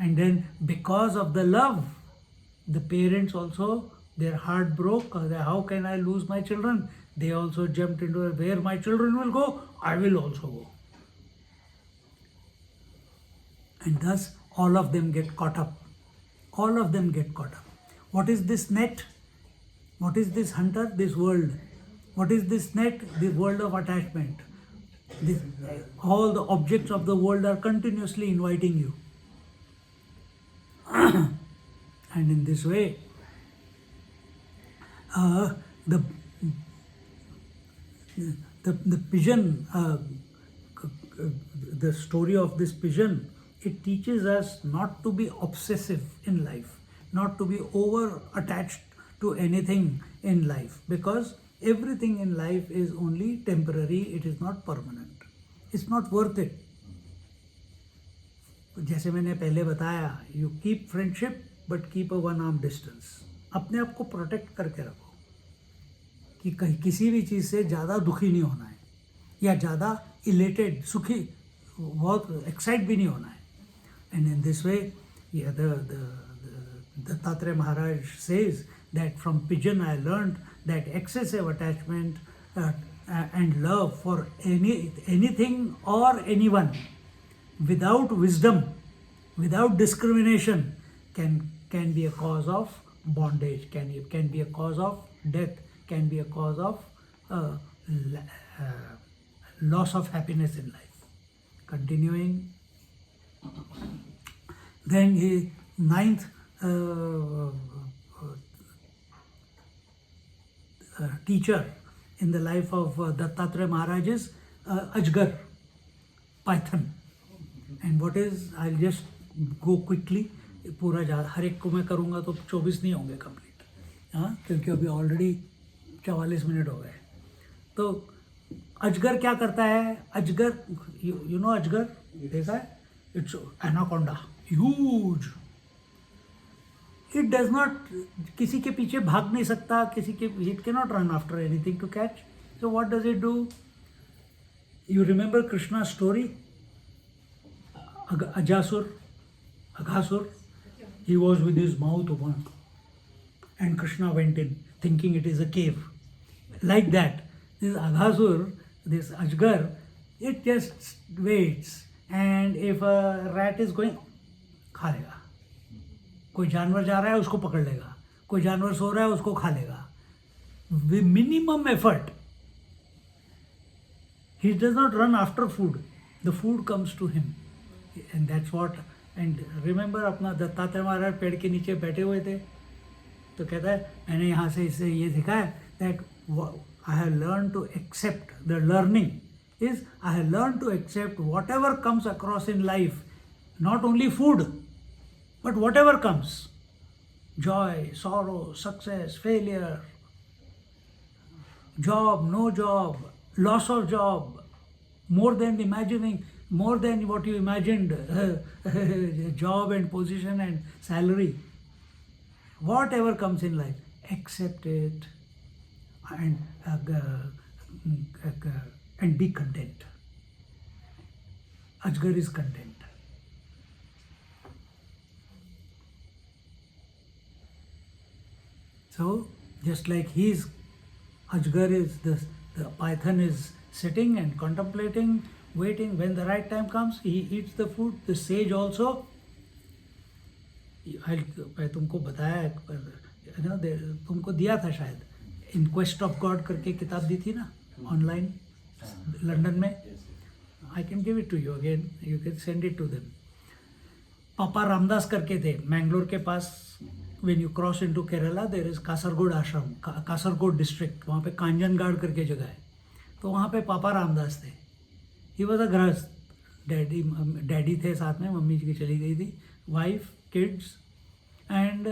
And then because of the love, the parents also, their heart broke. How can I lose my children? They also jumped into where my children will go, I will also go. And thus all of them get caught up. All of them get caught up. What is this net? What is this hunter? This world. What is this net? The world of attachment. All the objects of the world are continuously inviting you. And in this way, the pigeon, the story of this pigeon, it teaches us not to be obsessive in life, not to be over attached to anything in life, because everything in life is only temporary, it is not permanent. It's not worth it. जैसे मैंने पहले बताया, you keep friendship but keep a 1 arm distance. अपने आप को protect करके रखो कि कहीं किसी भी चीज़ से ज़्यादा दुखी नहीं होना है, या ज़्यादा इलेटेड, सुखी, बहुत एक्साइट भी नहीं होना है. And in this way Dattatreya Maharaj says that from pigeon I learned that excessive attachment and love for anything or anyone without wisdom, without discrimination, can be a cause of bondage, can be a cause of death, can be a cause of loss of happiness in life. Continuing, then ninth teacher in the life of Dattatreya Maharaj is Ajgar, python. And what is, I'll just go quickly, पूरा हर एक को मैं करूँगा तो 24 नहीं होंगे complete, हाँ, क्योंकि अभी ऑलरेडी 44 मिनट हो गए. तो अजगर क्या करता है? अजगर, यू नो अजगर, देखा है? It's anaconda, huge. It does not, किसी के पीछे भाग नहीं सकता, किसी के, it cannot run after anything to catch. So what does it do? You remember Krishna story, Aghasur, he was with his mouth open, and Krishna went in thinking it is a cave. Like that, this Aghasur, this Ajgar, it just waits, and if a rat is going, खा लेगा. कोई जानवर जा रहा है उसको पकड़ लेगा, कोई जानवर सो रहा है उसको खा लेगा. With minimum effort, He does not run after food. The food comes to him. And that's what, and remember अपना दत्तात्रेय महाराज पेड़ के नीचे बैठे हुए थे, तो कहता है मैंने यहाँ से इससे ये सीखा है that I have learned to accept. The learning is I have learned to accept whatever comes across in life, not only food, but whatever comes. Joy, sorrow, success, failure, job, no job, loss of job, more than imagining, more than what you imagined, job and position and salary. Whatever comes in life, accept it and be content. Ajgar is content. So, just like Ajgar is, the python is sitting and contemplating, waiting. When the right time comes, he eats the food. The sage also, मैं तुमको बताया, तुमको दिया था शायद, इन quest of God करके किताब दी थी ना ऑनलाइन लंदन में. I can give it to you again, you can send it to them. Papa Ramdas करके थे मैंगलोर के पास. When you cross into Kerala there is Kasaragod ashram, Kasaragod district, वहाँ पे कांजनगाड़ करके जगह है. तो वहाँ पे पापा रामदास थे. ही वॉज अ गृहस्थ. डैडी थे साथ में, मम्मी जी की चली गई थी, वाइफ, किड्स, एंड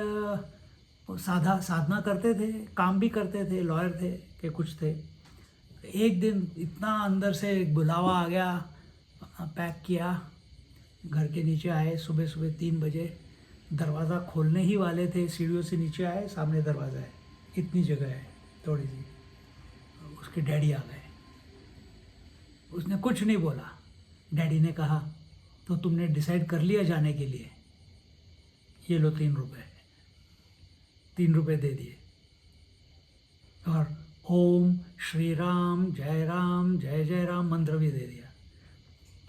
साधना करते थे, काम भी करते थे, लॉयर थे के कुछ थे. एक दिन इतना अंदर से एक बुलावा आ गया, पैक किया, घर के नीचे आए. सुबह सुबह 3 बजे दरवाज़ा खोलने ही वाले थे, सीढ़ियों से नीचे आए, सामने दरवाज़ा है, इतनी जगह है थोड़ी सी. उसके डैडी आ गए. उसने कुछ नहीं बोला. डैडी ने कहा तो तुमने डिसाइड कर लिया जाने के लिए, ये लो 3 रुपये. 3 रुपये दे दिए और ओम श्री राम जय जय राम मंत्र भी दे दिया.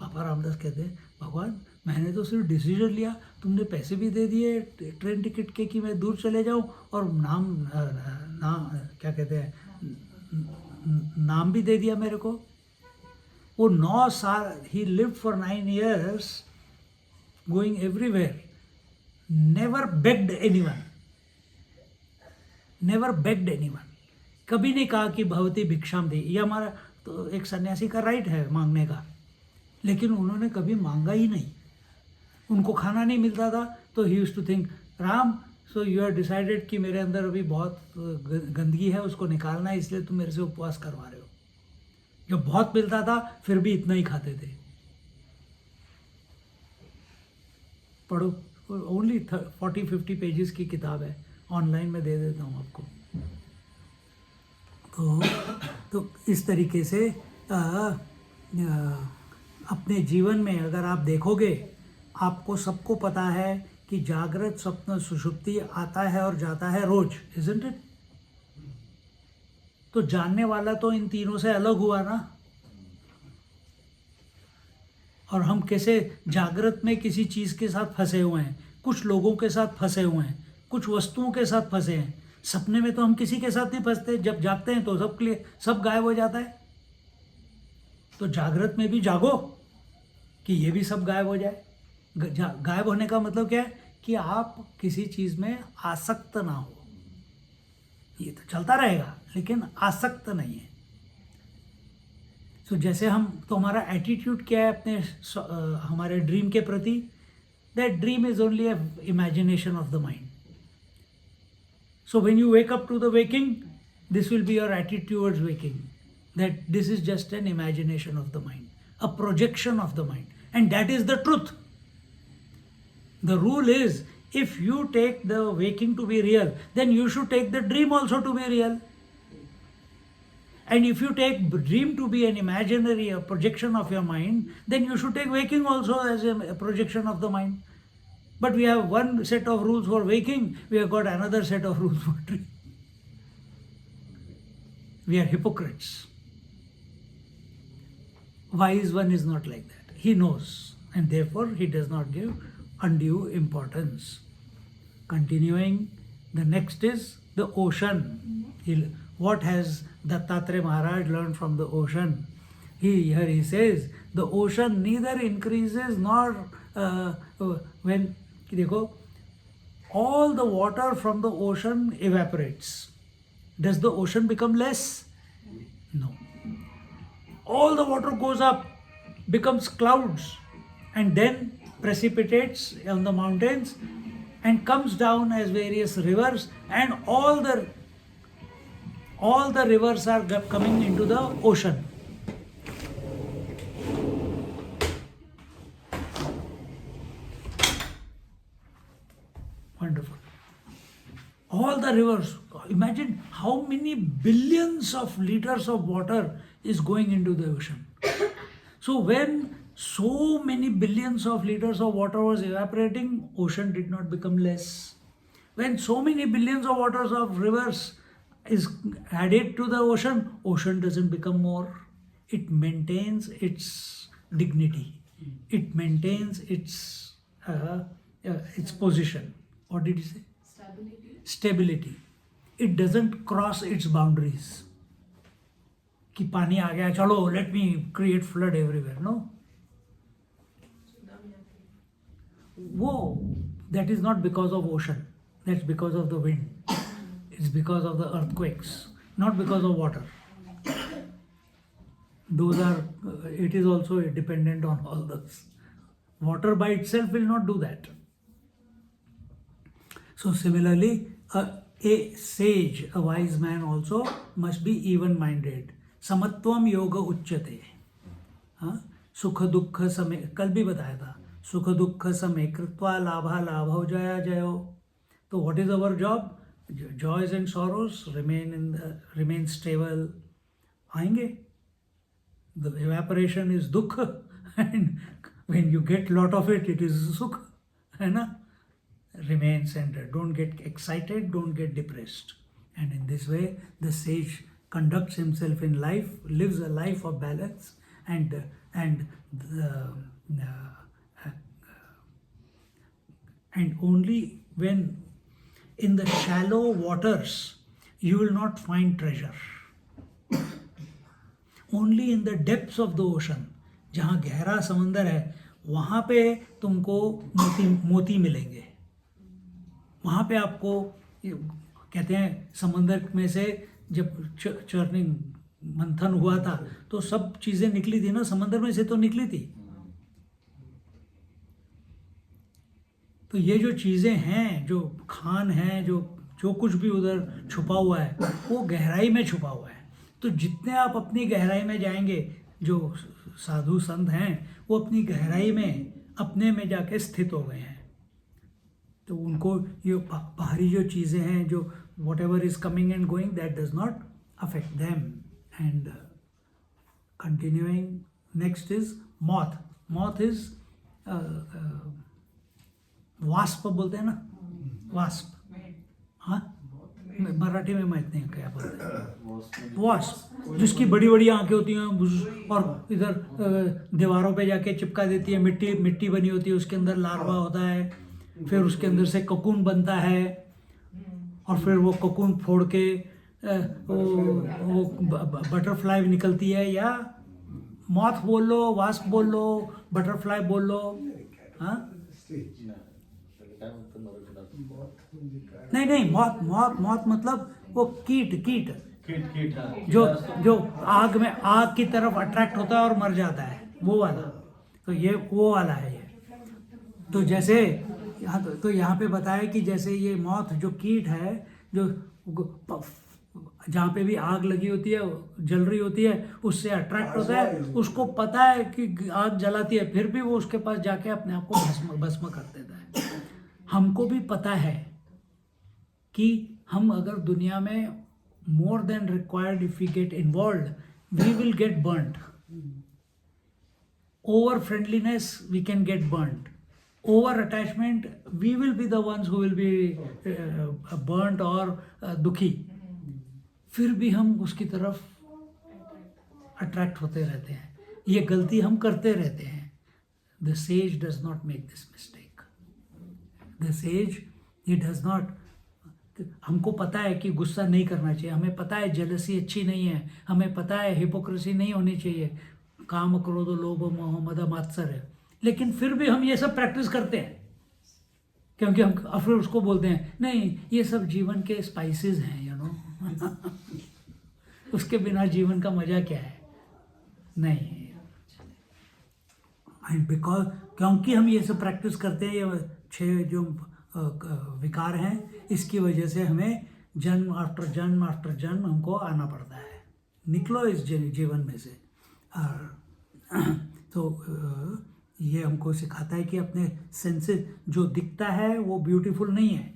पापा रामदास कहते हैं भगवान मैंने तो सिर्फ डिसीजन लिया, तुमने पैसे भी दे दिए ट्रेन टिकट के कि मैं दूर चले जाऊं, और नाम क्या कहते हैं, नाम भी दे दिया मेरे को. वो 9 साल ही lived for 9 years going everywhere, never bagged anyone, never bagged anyone. कभी नहीं कहा कि भगवती भिक्षाम दे. ये हमारा तो एक सन्यासी का राइट है मांगने का, लेकिन उन्होंने कभी मांगा ही नहीं. उनको खाना नहीं मिलता था तो he used to think Ram so you have decided कि मेरे अंदर अभी बहुत गंदगी है, उसको निकालना है, इसलिए तुम मेरे से उपवास करवा रहे हो. जब बहुत मिलता था फिर भी इतना ही खाते थे. पढ़ो, ओनली 40-50 पेजेस की किताब है, ऑनलाइन में दे देता हूँ आपको. तो इस तरीके से अपने जीवन में अगर आप देखोगे, आपको सबको पता है कि जागृत, स्वप्न, सुषुप्ति आता है और जाता है रोज, इजंट इट. तो जानने वाला तो इन तीनों से अलग हुआ ना. और हम कैसे जागृत में किसी चीज़ के साथ फंसे हुए हैं, कुछ लोगों के साथ फंसे हुए हैं, कुछ वस्तुओं के साथ फंसे हैं. सपने में तो हम किसी के साथ नहीं फंसते, जब जागते हैं तो सब गायब हो जाता है. तो जागृत में भी जागो कि ये भी सब गायब हो जाए. गायब होने का मतलब क्या है कि आप किसी चीज़ में आसक्त ना हो. ये तो चलता रहेगा लेकिन आसक्त नहीं है. तो जैसे हम, तो हमारा एटीट्यूड क्या है अपने हमारे ड्रीम के प्रति? That dream is only a imagination of the mind. So when you wake up to the waking, this will be your attitude towards waking, that this is just an imagination of the mind, a projection of the mind, and that is the truth. The rule is, if you take the waking to be real, then you should take the dream also to be real. And if you take dream to be an imaginary, a projection of your mind, then you should take waking also as a projection of the mind. But we have one set of rules for waking, we have got another set of rules for dream. We are hypocrites. Wise one is not like that. He knows, and therefore he does not give undue importance. Continuing, the next is the ocean. What has Dattatreya Maharaj learned from the ocean? here he says the ocean neither increases nor when देखो, all the water from the ocean evaporates. Does the ocean become less? No. All the water goes up, becomes clouds, and then precipitates on the mountains and comes down as various rivers, and all the rivers are coming into the ocean. Wonderful. All the rivers, imagine how many billions of liters of water is going into the ocean. So when so many billions of liters of water was evaporating, ocean did not become less. When so many billions of waters of rivers is added to the ocean, ocean doesn't become more. It maintains its dignity. It maintains its position. What did he say? Stability. Stability. It doesn't cross its boundaries. कि पानी आ गया, चलो, let me create flood everywhere. No. Whoa, that is not because of ocean. That's because of the wind. It's because of the earthquakes, not because of water. Those are, it is also dependent on all those. Water by itself will not do that. So similarly, a sage, a wise man also must be even-minded. Samatvam yoga uchyate. सुख दुख समय, कल भी बताया था, सुख दुख समय कृत्वा लाभा लाभो जया जयो. So what is our job? Joys and sorrows remain stable. आएंगे. The evaporation is dukha, and when you get lot of it, it is sukha, है ना? Remain centered. Don't get excited. Don't get depressed. And in this way, the sage conducts himself in life, lives a life of balance, and only when in the shallow waters you will not find treasure. Only in the depths of the ocean, जहाँ गहरा समंदर है, वहाँ पे तुमको मोती मिलेंगे. वहाँ पे आपको, कहते हैं समंदर में से जब चर्निंग मंथन हुआ था तो सब चीजें निकली थी ना, समंदर में से तो निकली थी. तो ये जो चीजें हैं, जो खान है, जो कुछ भी उधर छुपा हुआ है, वो गहराई में छुपा हुआ है. तो जितने आप अपनी गहराई में जाएंगे, जो साधु संत हैं वो अपनी गहराई में अपने में जाके स्थित हो गए हैं. तो उनको ये बाहरी जो चीज़ें हैं, जो what ever is coming and going, that does not affect them. And continuing, next is moth. Moth is wasp बोलते हैं ना, वास्प. हाँ, मराठी में मैं इतने क्या बोलते हैं, वास्प, जिसकी बड़ी बड़ी आंखें होती हैं और इधर दीवारों पे जाके चिपका देती है. मिट्टी बनी होती है, उसके अंदर लार्वा होता है, फिर उसके अंदर से ककून बनता है, और फिर वो ककून फोड़ के वो बटरफ्लाई निकलती है. या मॉथ बोल लो, वास्प बोल लो, बटरफ्लाई बोल लो. हाँ, नहीं, मॉथ मतलब वो कीट जो आग की तरफ अट्रैक्ट होता है और मर जाता है, वो वाला. तो ये वो वाला है ये. तो जैसे यहाँ पे बताया कि जैसे ये मॉथ जो कीट है, जो जहाँ पे भी आग लगी होती है, जल रही होती है, उससे अट्रैक्ट होता है. उसको पता है कि आग जलाती है, फिर भी वो उसके पास जाके अपने आप को भस्म कर देता है. हमको भी पता है कि हम अगर दुनिया में more than required, if we get involved, we will get burnt. Over friendliness, we can get burnt. Over attachment, we will be the ones who will be burnt or दुखी. फिर भी हम उसकी तरफ अट्रैक्ट होते रहते हैं. ये गलती हम करते रहते हैं. The sage does not make this mistake. The sage, he does not. हमको पता है कि गुस्सा नहीं करना चाहिए, हमें पता है जेलसी अच्छी नहीं है, हमें पता है हिपोक्रेसी नहीं होनी चाहिए, काम क्रोध लोभ मोह मद मात्सर्य, लेकिन फिर भी हम ये सब प्रैक्टिस करते हैं क्योंकि हम फिर उसको बोलते हैं नहीं ये सब जीवन के स्पाइसेस हैं, यू नो उसके बिना जीवन का मजा क्या है। नहीं, एंड बिकॉज क्योंकि हम ये सब प्रैक्टिस करते हैं, ये 6 जो विकार हैं, इसकी वजह से हमें जन्म आफ्टर जन्म हमको आना पड़ता है। निकलो इस जीवन में से। और तो ये हमको सिखाता है कि अपने सेंसेस, जो दिखता है वो ब्यूटीफुल नहीं है।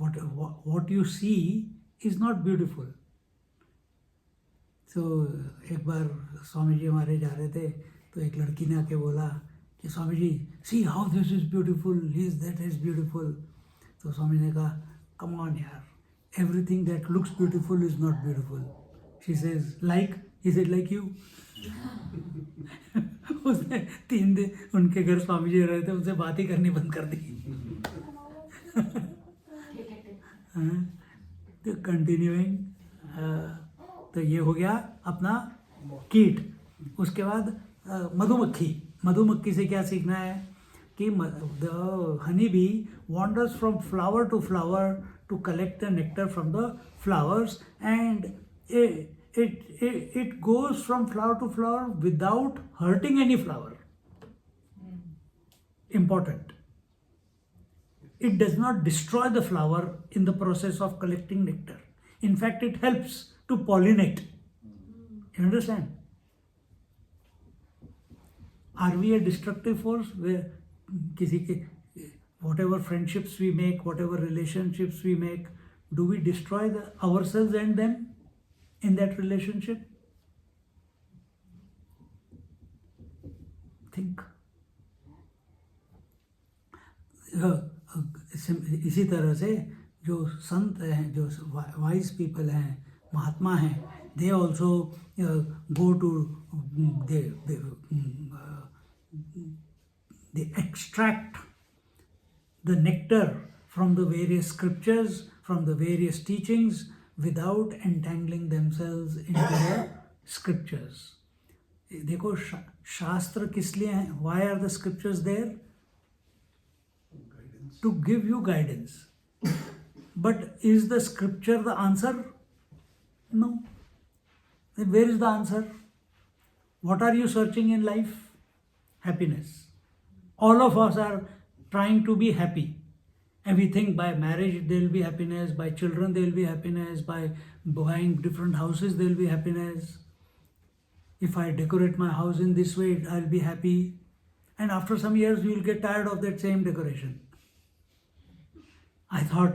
what you see is not beautiful. तो एक बार स्वामी जी हमारे जा रहे थे तो एक लड़की ने आके बोला कि Swami ji see how this is beautiful, his that is beautiful. तो स्वामी ने कहा कम ऑन यार, everything that looks beautiful is not beautiful. She says like, he said like you. उसने 3 दिन उनके घर स्वामी जी रहे थे, उनसे बात ही करनी बंद कर दी। तो कंटिन्यूइंग, तो ये हो गया अपना कीट। उसके बाद मधुमक्खी से क्या सीखना है कि the honey bee wanders from flower to flower to collect the nectar from the flowers, and it goes from flower to flower without hurting any flower. Important. It does not destroy the flower in the process of collecting nectar. In fact, it helps to pollinate. You understand? Are we a destructive force? Where किसी के whatever friendships we make, whatever relationships we make, do we destroy ourselves and them in that relationship? Think. इसी तरह से जो संत हैं, जो wise people हैं, महात्मा हैं, they also go to they extract the nectar from the various scriptures, from the various teachings, without entangling themselves into the scriptures. देखो शास्त्र किस लिए हैं? Why are the scriptures there? To give you guidance. But is the scripture the answer? No. Then where is the answer? What are you searching in life? Happiness. All of us are trying to be happy. And we think by marriage there will be happiness, by children there will be happiness, by buying different houses there will be happiness. If I decorate my house in this way, I'll be happy. And after some years you will get tired of that same decoration. I thought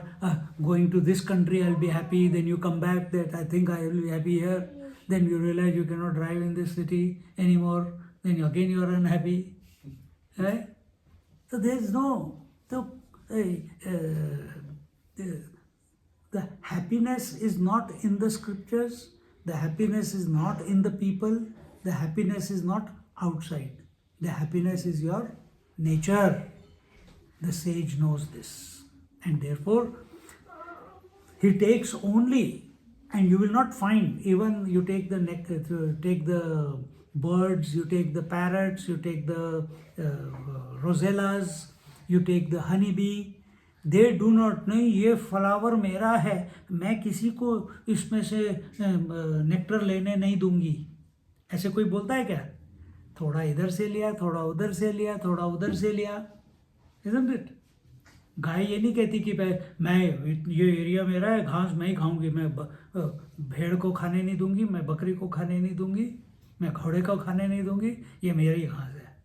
going to this country I'll be happy, then you come back that I think I will be happy here, then you realize you cannot drive in this city anymore, then again you are unhappy, right? So there is no, the happiness is not in the scriptures, the happiness is not in the people, the happiness is not outside, the happiness is your nature. The sage knows this. And therefore, he takes only, and you will not find, even you take the take the birds, you take the parrots, you take the rosellas, you take the honeybee, they do not know ये flower मेरा है, मैं किसी को इसमें से nectar लेने नहीं दूंगी। ऐसे कोई बोलता है क्या? थोड़ा इधर से लिया, थोड़ा उधर से लिया, थोड़ा उधर से लिया, isn't it? गाय ये नहीं कहती कि मैं ये एरिया मेरा है, घास मैं ही खाऊंगी, मैं भेड़ को खाने नहीं दूंगी, मैं बकरी को खाने नहीं दूंगी, मैं घोड़े को खाने नहीं दूंगी, ये मेरी घास है।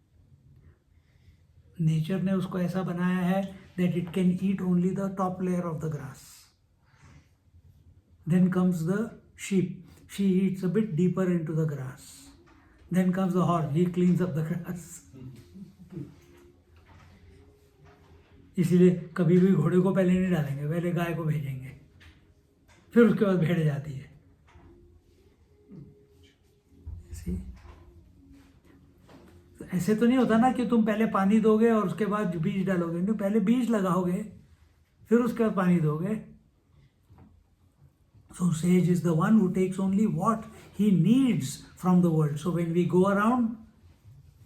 नेचर ने उसको ऐसा बनाया है that it can eat only the top layer of the grass. Then comes the sheep. She eats a bit deeper into the grass. Then comes the horse. He cleans up the grass. इसीलिए कभी भी घोड़े को पहले नहीं डालेंगे, पहले गाय को भेजेंगे, फिर उसके बाद भेड़ जाती है। ऐसे तो नहीं होता ना कि तुम पहले पानी दोगे और उसके बाद बीज डालोगे, नहीं, पहले बीज लगाओगे फिर उसके बाद पानी दोगे। So sage is the one who takes only what he needs from the world. So when we go around,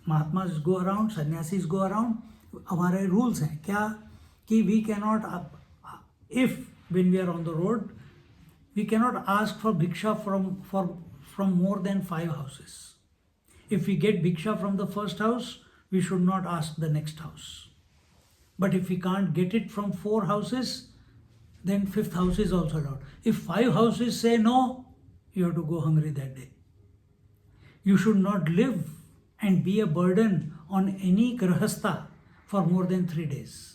Mahatmas go around, sannyasis go around, हमारे rules हैं क्या कि we cannot, if when we are on the road, we cannot ask for bhiksha from more than 5 houses. If we get bhiksha from the first house, we should not ask the next house. But if we can't get it from 4 houses, then 5th house is also allowed. If 5 houses say no, you have to go hungry that day. You should not live and be a burden on any grahastha for more than 3 days.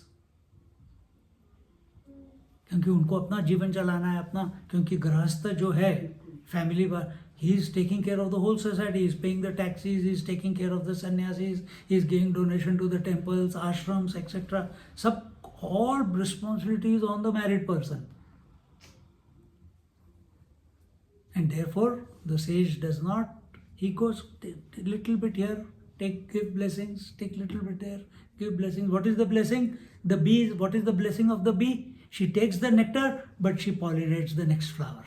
क्योंकि उनको अपना जीवन चलाना है अपना, क्योंकि गृहस्थ जो है फैमिली पर, he is taking care of the whole society, he is paying the taxes, he is taking care of the sannyasis, he is giving donation to the temples, ashrams, etc. सब all responsibilities on the married person. And therefore the sage does not, he goes little bit here, give blessings, take little bit there, give blessings. What is the blessing? The bee, what is the blessing of the bee? She takes the nectar, but she pollinates the next flower.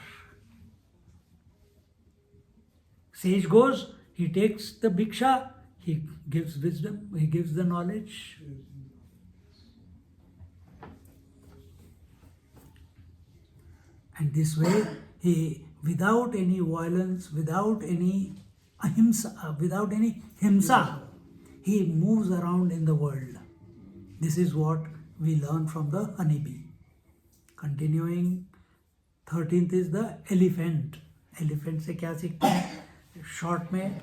Sage goes, he takes the bhiksha, he gives wisdom, he gives the knowledge. And this way, he, without any violence, without any ahimsa, without any himsa, he moves around in the world. This is what we learn from the honeybee. Continuing, 13th is the elephant. Elephant से क्या सीखते हैं? Short में,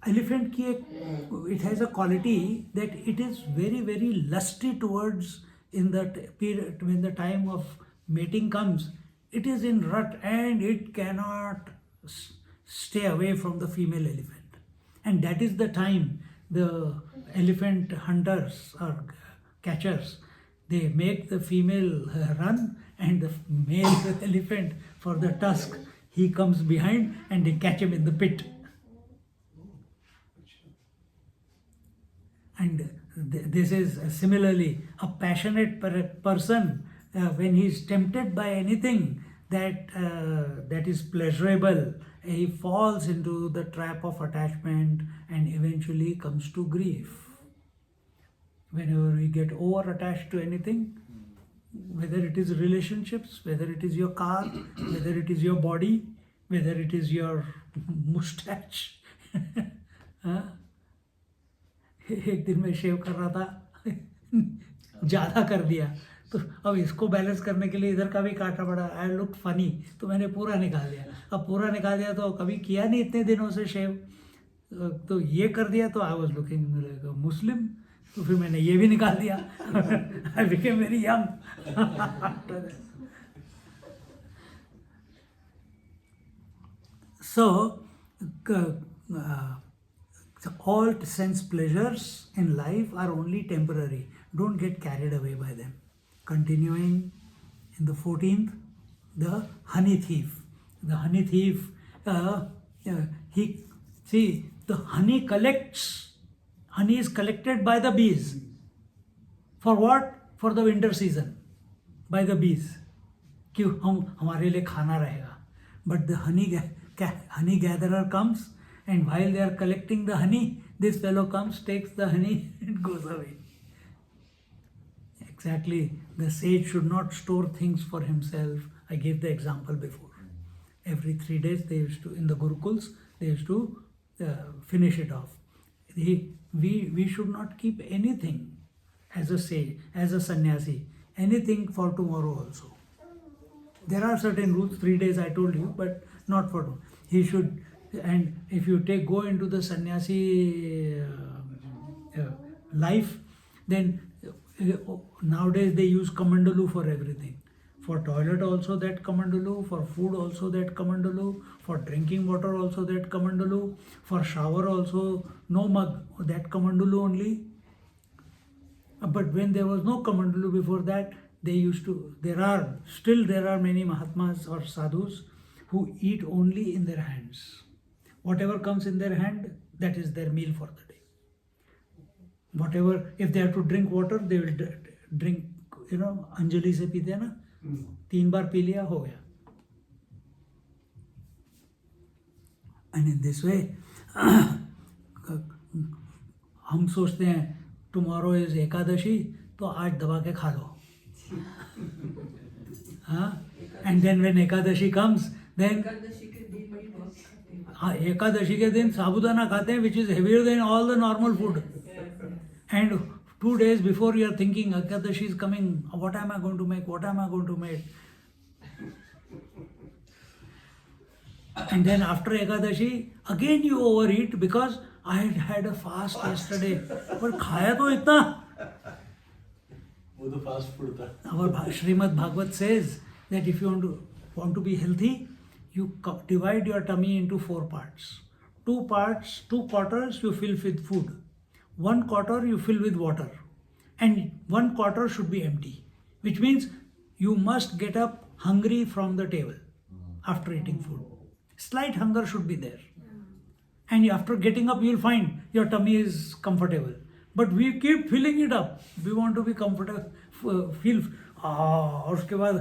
elephant की एक, it has a quality that it is very, very lusty towards, in the period when the time of mating comes, it is in rut and it cannot stay away from the female elephant. And that is the time the elephant hunters or catchers, they make the female run and the male elephant for the tusk, he comes behind and they catch him in the pit. And this is similarly a passionate person when he is tempted by anything that is pleasurable, he falls into the trap of attachment and eventually comes to grief. Whenever we get over attached to anything, whether it is relationships, whether it is your car, whether it is your body, whether it is your mustache. एक दिन मैं शेव कर रहा था, ज़्यादा कर दिया, तो अब इसको बैलेंस करने के लिए इधर का भी काटना पड़ा. आई लुक फनी, तो मैंने पूरा निकाल दिया. अब पूरा निकाल दिया तो कभी किया नहीं इतने दिनों से शेव, तो ये कर दिया तो आई वॉज लुकिंग मुस्लिम, तो फिर मैंने ये भी निकाल दिया. I became very young. So, all sense pleasures in life are only temporary. Don't get carried away by them. Continuing in the 14th, the honey thief. The honey thief, the honey collects. Honey is collected by the bees. For what? For the winter season. By the bees. क्यों? हमारे लिए खाना रहेगा. But the honey gatherer comes, and while they are collecting the honey, this fellow comes, takes the honey, and goes away. Exactly, the sage should not store things for himself. I gave the example before. Every 3 days they used to, in the Gurukuls, they used to finish it off. We should not keep anything as a sage, as a sannyasi, anything for tomorrow also. There are certain rules, 3 days I told you, but not for tomorrow. He should, and if you go into the sannyasi life, then nowadays they use kamandalu for everything. For toilet also that kamandalu, for food also that kamandalu, for drinking water also that kamandalu, for shower also no mug, that kamandalu only. But when there was no kamandalu before that, they used to, there are many Mahatmas or sadhus who eat only in their hands. Whatever comes in their hand, that is their meal for the day. Whatever, if they have to drink water, they will drink, Anjali se peete hai na, 3 bar P लिया, हो गया. And in this way, हम सोचते हैं tomorrow is Ekadashi, तो आज दबा के खा लो. हाँ, and then when Ekadashi comes, then Ekadashi के दिन भी बहुत खाते हैं। हाँ, एकादशी के दिन साबूदाना खाते हैं, which is heavier than all the normal food. And 2 days before you are thinking Ekadashi is coming, what am I going to make, what am I going to make? And then after Ekadashi, again you overeat because I had had a fast yesterday. पर खाया तो इतना. वो तो fast food था. Our Srimad Bhagavad says that if you want to be healthy, you divide your tummy into 4 parts. 2 quarters you fill with food. 1 quarter you fill with water, and 1 quarter should be empty, which means you must get up hungry from the table after eating food. Slight hunger should be there, and after getting up you'll find your tummy is comfortable, but we keep filling it up. We want to be comfortable, feel और उसके बाद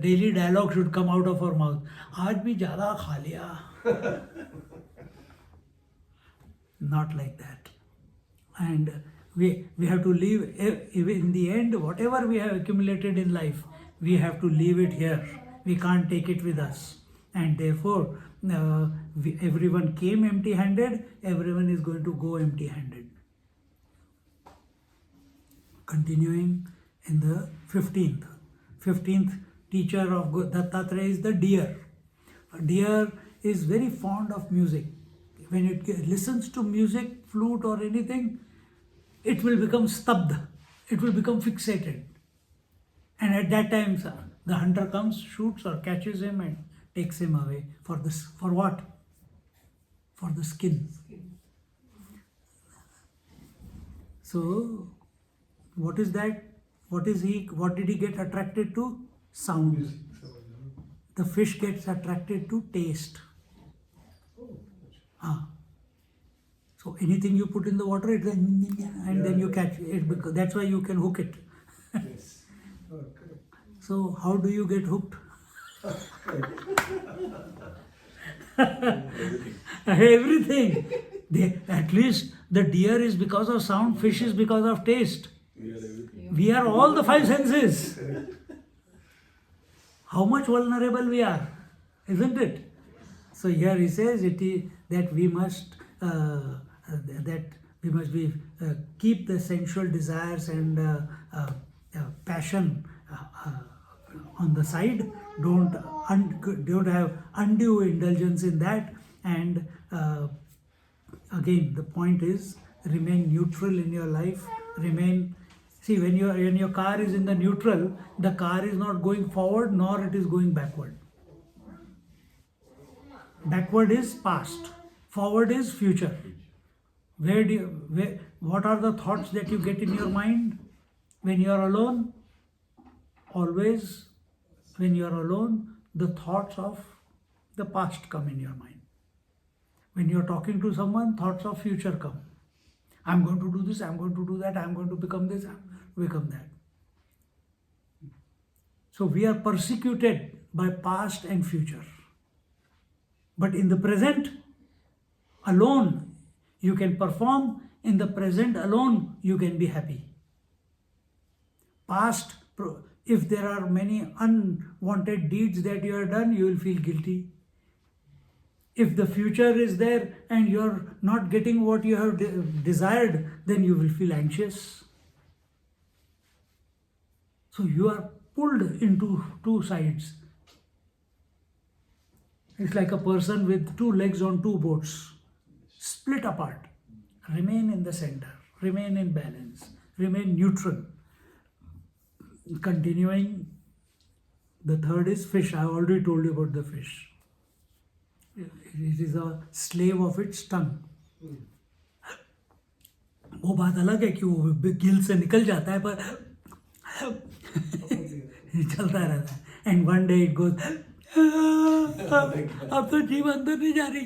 daily dialogue should come out of our mouth. आज भी ज़्यादा खा लिया. Not like that. And we have to leave, in the end, whatever we have accumulated in life, we have to leave it here. We can't take it with us. And therefore, everyone came empty-handed, everyone is going to go empty-handed. Continuing in the 15th teacher of Dattatreya is the deer. A deer is very fond of music. When it listens to music, flute or anything, it will become stabdha. It will become fixated. And at that time, the hunter comes, shoots or catches him and takes him away. For what? For the skin. So, what is that? What did he get attracted to? Sound. The fish gets attracted to taste. So anything you put in the water, and then you catch it. That's why you can hook it. Yes. Oh, correct. So how do you get hooked? Everything. At least the deer is because of sound, fish is because of taste. We are all the 5 senses. How much vulnerable we are, isn't it? So here he says that we must keep the sensual desires and passion on the side. Don't have undue indulgence in that. And again, the point is, remain neutral in your life. See, when your car is in the neutral, the car is not going forward nor it is going backward. Backward is past, forward is future. What are the thoughts that you get in your mind when you are alone? Always, when you are alone, the thoughts of the past come in your mind. When you are talking to someone, thoughts of future come. I'm going to do this, I'm going to do that, I'm going to become this, I'm going to become that. So we are persecuted by past and future. But in the present alone, you can perform. In the present alone, you can be happy. Past, if there are many unwanted deeds that you have done, you will feel guilty. If the future is there and you are not getting what you have desired, then you will feel anxious. So you are pulled into 2 sides. It's like a person with 2 legs on 2 boats, split apart. Remain in the center, remain in balance, remain neutral. Continuing, the third is fish. I already told you about the fish. It is a slave of its tongue. वो बात अलग है कि वो गिल से निकल जाता है, पर चलता रहता है. And one day it goes, अब तो जीव अंदर नहीं जा रही.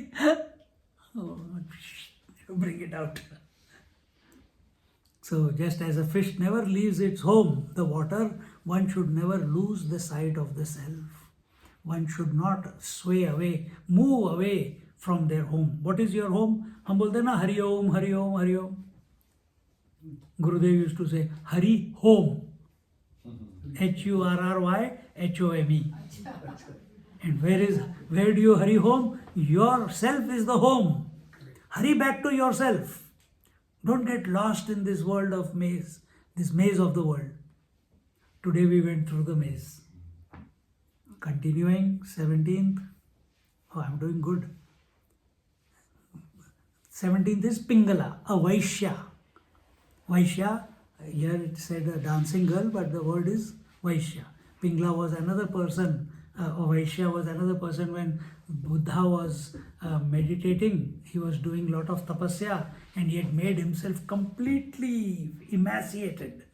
Bring it out. So just as a fish never leaves its home, the water, one should never lose the sight of the self. One should not sway away, move away from their home. What is your home? हम बोलते हैं ना हरि ओम हरि ओम हरि ओम. Gurudev used to say Hari Home. HURRYHOME. And where do you hurry home? Yourself is the home. Hurry back to yourself. Don't get lost in this world of maze, this maze of the world. Today we went through the maze. Continuing, 17th. Oh, I'm doing good. 17th is Pingala, a Vaishya. Vaishya, here it said a dancing girl, but the word is Vaishya. Pingala was another person, Vaishya was another person when Buddha was meditating. He was doing a lot of tapasya and he had made himself completely emaciated.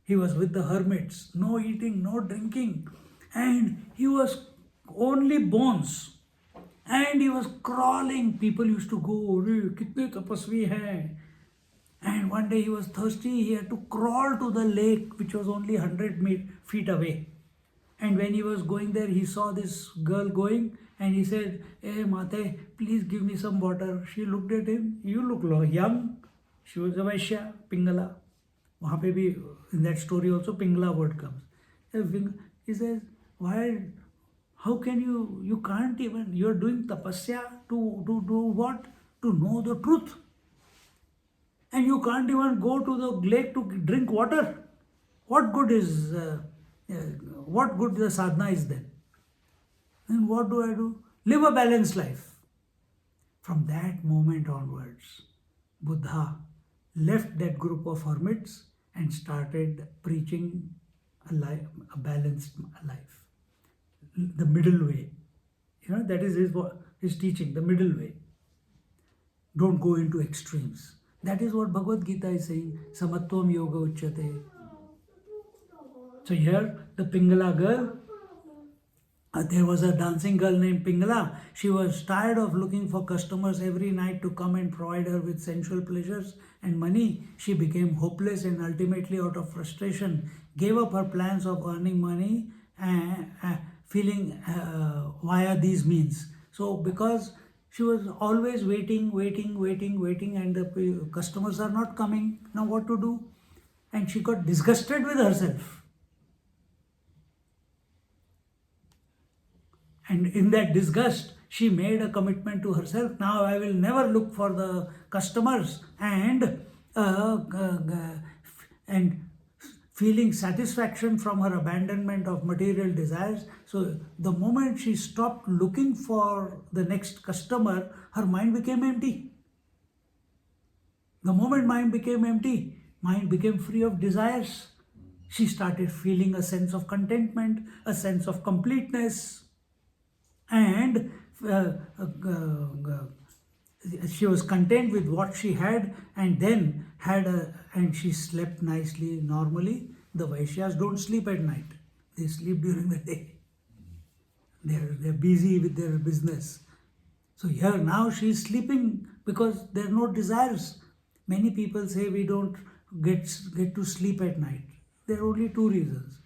He was with the hermits, no eating, no drinking, and he was only bones. And he was crawling. People used to go, kitne tapasvi hai. And one day he was thirsty. He had to crawl to the lake, which was only 100 feet away. And when he was going there, he saw this girl going and he said, "Hey Mate, please give me some water." She looked at him. "You look young." She was a Vaishya, Pingala. Wahan pe bhi, in that story also Pingala word comes. He says, "Why? How can you can't even, you're doing tapasya to do what? To know the truth. And you can't even go to the lake to drink water. What good the sadhana is then? Then what do I do? Live a balanced life." From that moment onwards, Buddha left that group of hermits and started preaching a balanced life. The middle way. That is his teaching, the middle way. Don't go into extremes. That is what Bhagavad Gita is saying. Samatvam yoga uchyate. So here, the Pingala girl, there was a dancing girl named Pingala. She was tired of looking for customers every night to come and provide her with sensual pleasures and money. She became hopeless and ultimately, out of frustration, gave up her plans of earning money feeling via these means. So because she was always waiting and the customers are not coming, now what to do? And she got disgusted with herself. And in that disgust, she made a commitment to herself. Now I will never look for the customers, and feeling satisfaction from her abandonment of material desires. So the moment she stopped looking for the next customer, her mind became empty. The moment mind became empty, mind became free of desires. She started feeling a sense of contentment, a sense of completeness. And she was content with what she had, and then and she slept nicely, normally. The Vaishyas don't sleep at night. They sleep during the day. They're busy with their business. So here now she is sleeping because there are no desires. Many people say we don't get to sleep at night. There are only two reasons.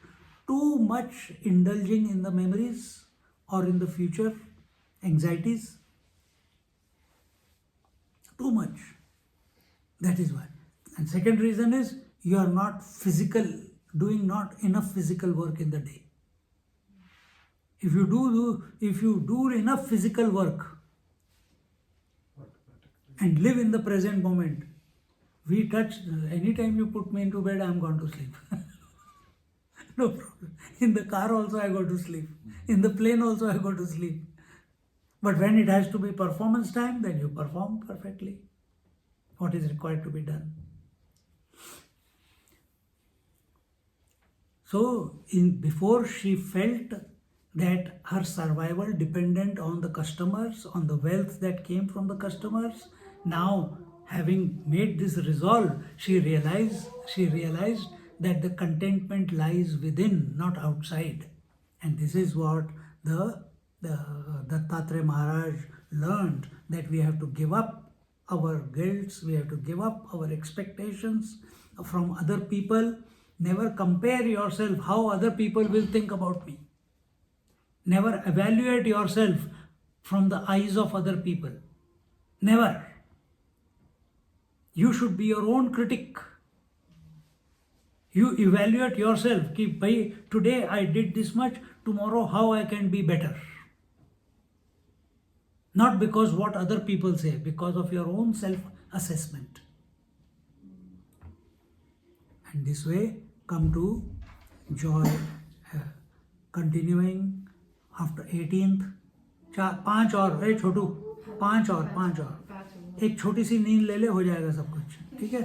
Too much indulging in the memories or in the future anxieties. Too much. That is why. And second reason is you are not doing not enough physical work in the day. If you do enough physical work and live in the present moment, anytime you put me into bed, I am going to sleep. No problem. In the car also I go to sleep. In the plane also I go to sleep. But when it has to be performance time, then you perform perfectly what is required to be done. So before she felt that her survival depended on the customers, on the wealth that came from the customers, now having made this resolve, she realized that the contentment lies within, not outside. And this is what the Dattatreya Maharaj learned, that we have to give up our guilts, we have to give up our expectations, from other people. Never compare yourself how other people will think about me. Never evaluate yourself from the eyes of other people. Never. You should be your own critic. You evaluate yourself कि भाई today I did this much, tomorrow how I can be better. Not because what other people say, because of your own self-assessment. And this way come to joy. Continuing after 18th, 5 और छोटू 5 और एक छोटी सी नींद ले ले, हो जाएगा सब कुछ, ठीक है?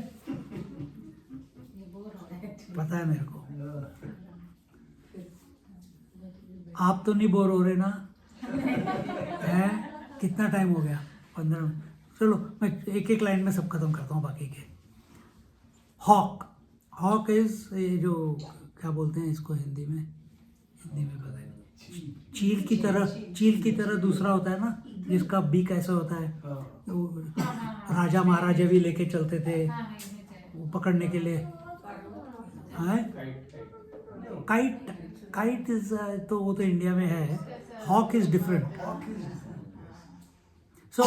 पता है मेरे को। आप तो नहीं बोर हो रहे ना? हैं? कितना टाइम हो गया? 15 मिनट। चलो मैं एक एक लाइन में सब खत्म करता हूँ बाकी के। हॉक, हॉक इज ये जो क्या बोलते हैं इसको हिंदी में पता है, चील की तरह दूसरा होता है ना, जिसका बीक ऐसा होता है, वो राजा महाराजा भी लेके चलते थे वो पकड़ने के लिए। काइट इज तो वो तो इंडिया में है, hawk is different. So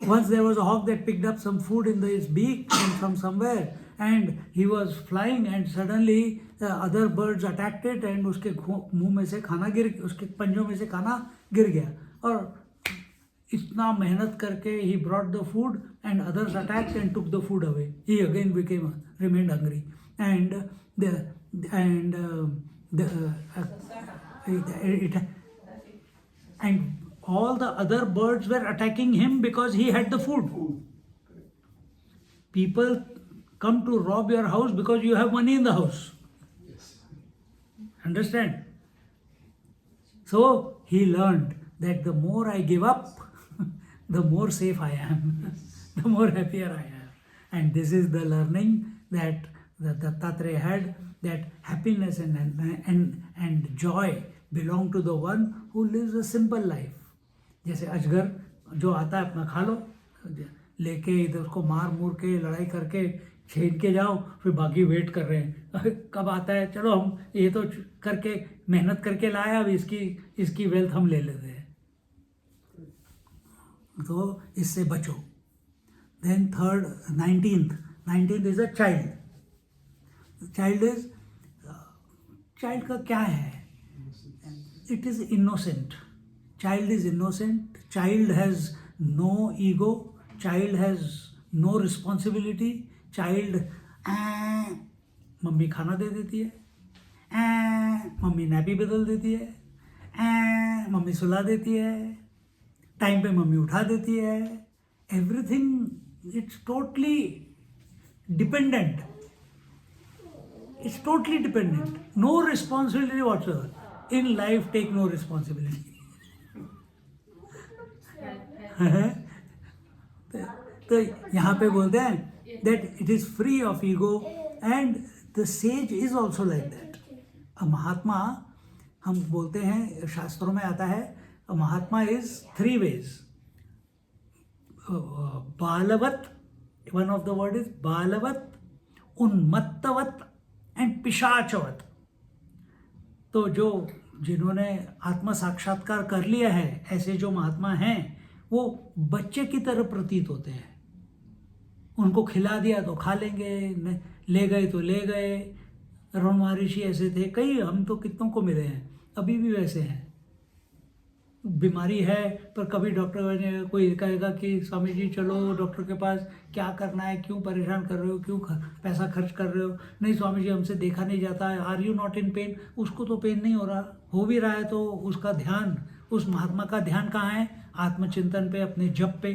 once there was a hawk that picked up some food in his beak from somewhere, and he was flying, and suddenly other birds attacked it, and उसके मुंह में से खाना उसके पंजों में से खाना गिर गया, और इतना मेहनत करके he brought the food and others attacked and took the food away. He again remained hungry, and all the other birds were attacking him because he had the food. People come to rob your house because you have money in the house. Understand? So he learned that the more I give up, the more safe I am, the more happier I am. And this is the learning that the Dattatreya had, that happiness and joy belong to the one who lives a simple life. जैसे अजगर जो आता है अपना खा लो, लेके इधर उसको मार मूर के लड़ाई करके छेद के जाओ, फिर बाकी वेट कर रहे हैं कब आता है, चलो हम ये तो करके मेहनत करके लाया, अब इसकी वेल्थ हम ले लेते हैं। तो इससे बचो। Then 19th is a child. Child का क्या है? It is innocent. Child is innocent, child has no ego, child has no responsibility, child mummy खाना दे देती है, मम्मी नैपी बदल देती है, मम्मी सुला देती है, टाइम पे मम्मी उठा देती है, everything it's totally dependent, no responsibility whatsoever in life, take no responsibility. तो यहाँ पे बोलते हैं that it is free of ego, and the sage is also like that. A महात्मा, हम बोलते हैं शास्त्रों में आता है, a Mahatma is 3 ways. बालवत, one of the word is बालवत, उन्मत्तवत and पिशाचवत। तो जो जिन्होंने आत्मा साक्षात्कार कर लिया है, ऐसे जो महात्मा हैं, वो बच्चे की तरह प्रतीत होते हैं। उनको खिला दिया तो खा लेंगे, ले गए तो ले गए। रमण महर्षि ऐसे थे, कई हम तो कितनों को मिले हैं, अभी भी वैसे हैं। बीमारी है पर कभी डॉक्टर कोई कहेगा कि स्वामी जी चलो डॉक्टर के पास, क्या करना है, क्यों परेशान कर रहे हो, क्यों पैसा खर्च कर रहे हो? नहीं स्वामी जी हमसे देखा नहीं जाता है। Are you not in pain? उसको तो पेन नहीं हो रहा, हो भी रहा है तो उसका ध्यान, उस महात्मा का ध्यान कहाँ है? आत्मचिंतन पे, अपने जप पे।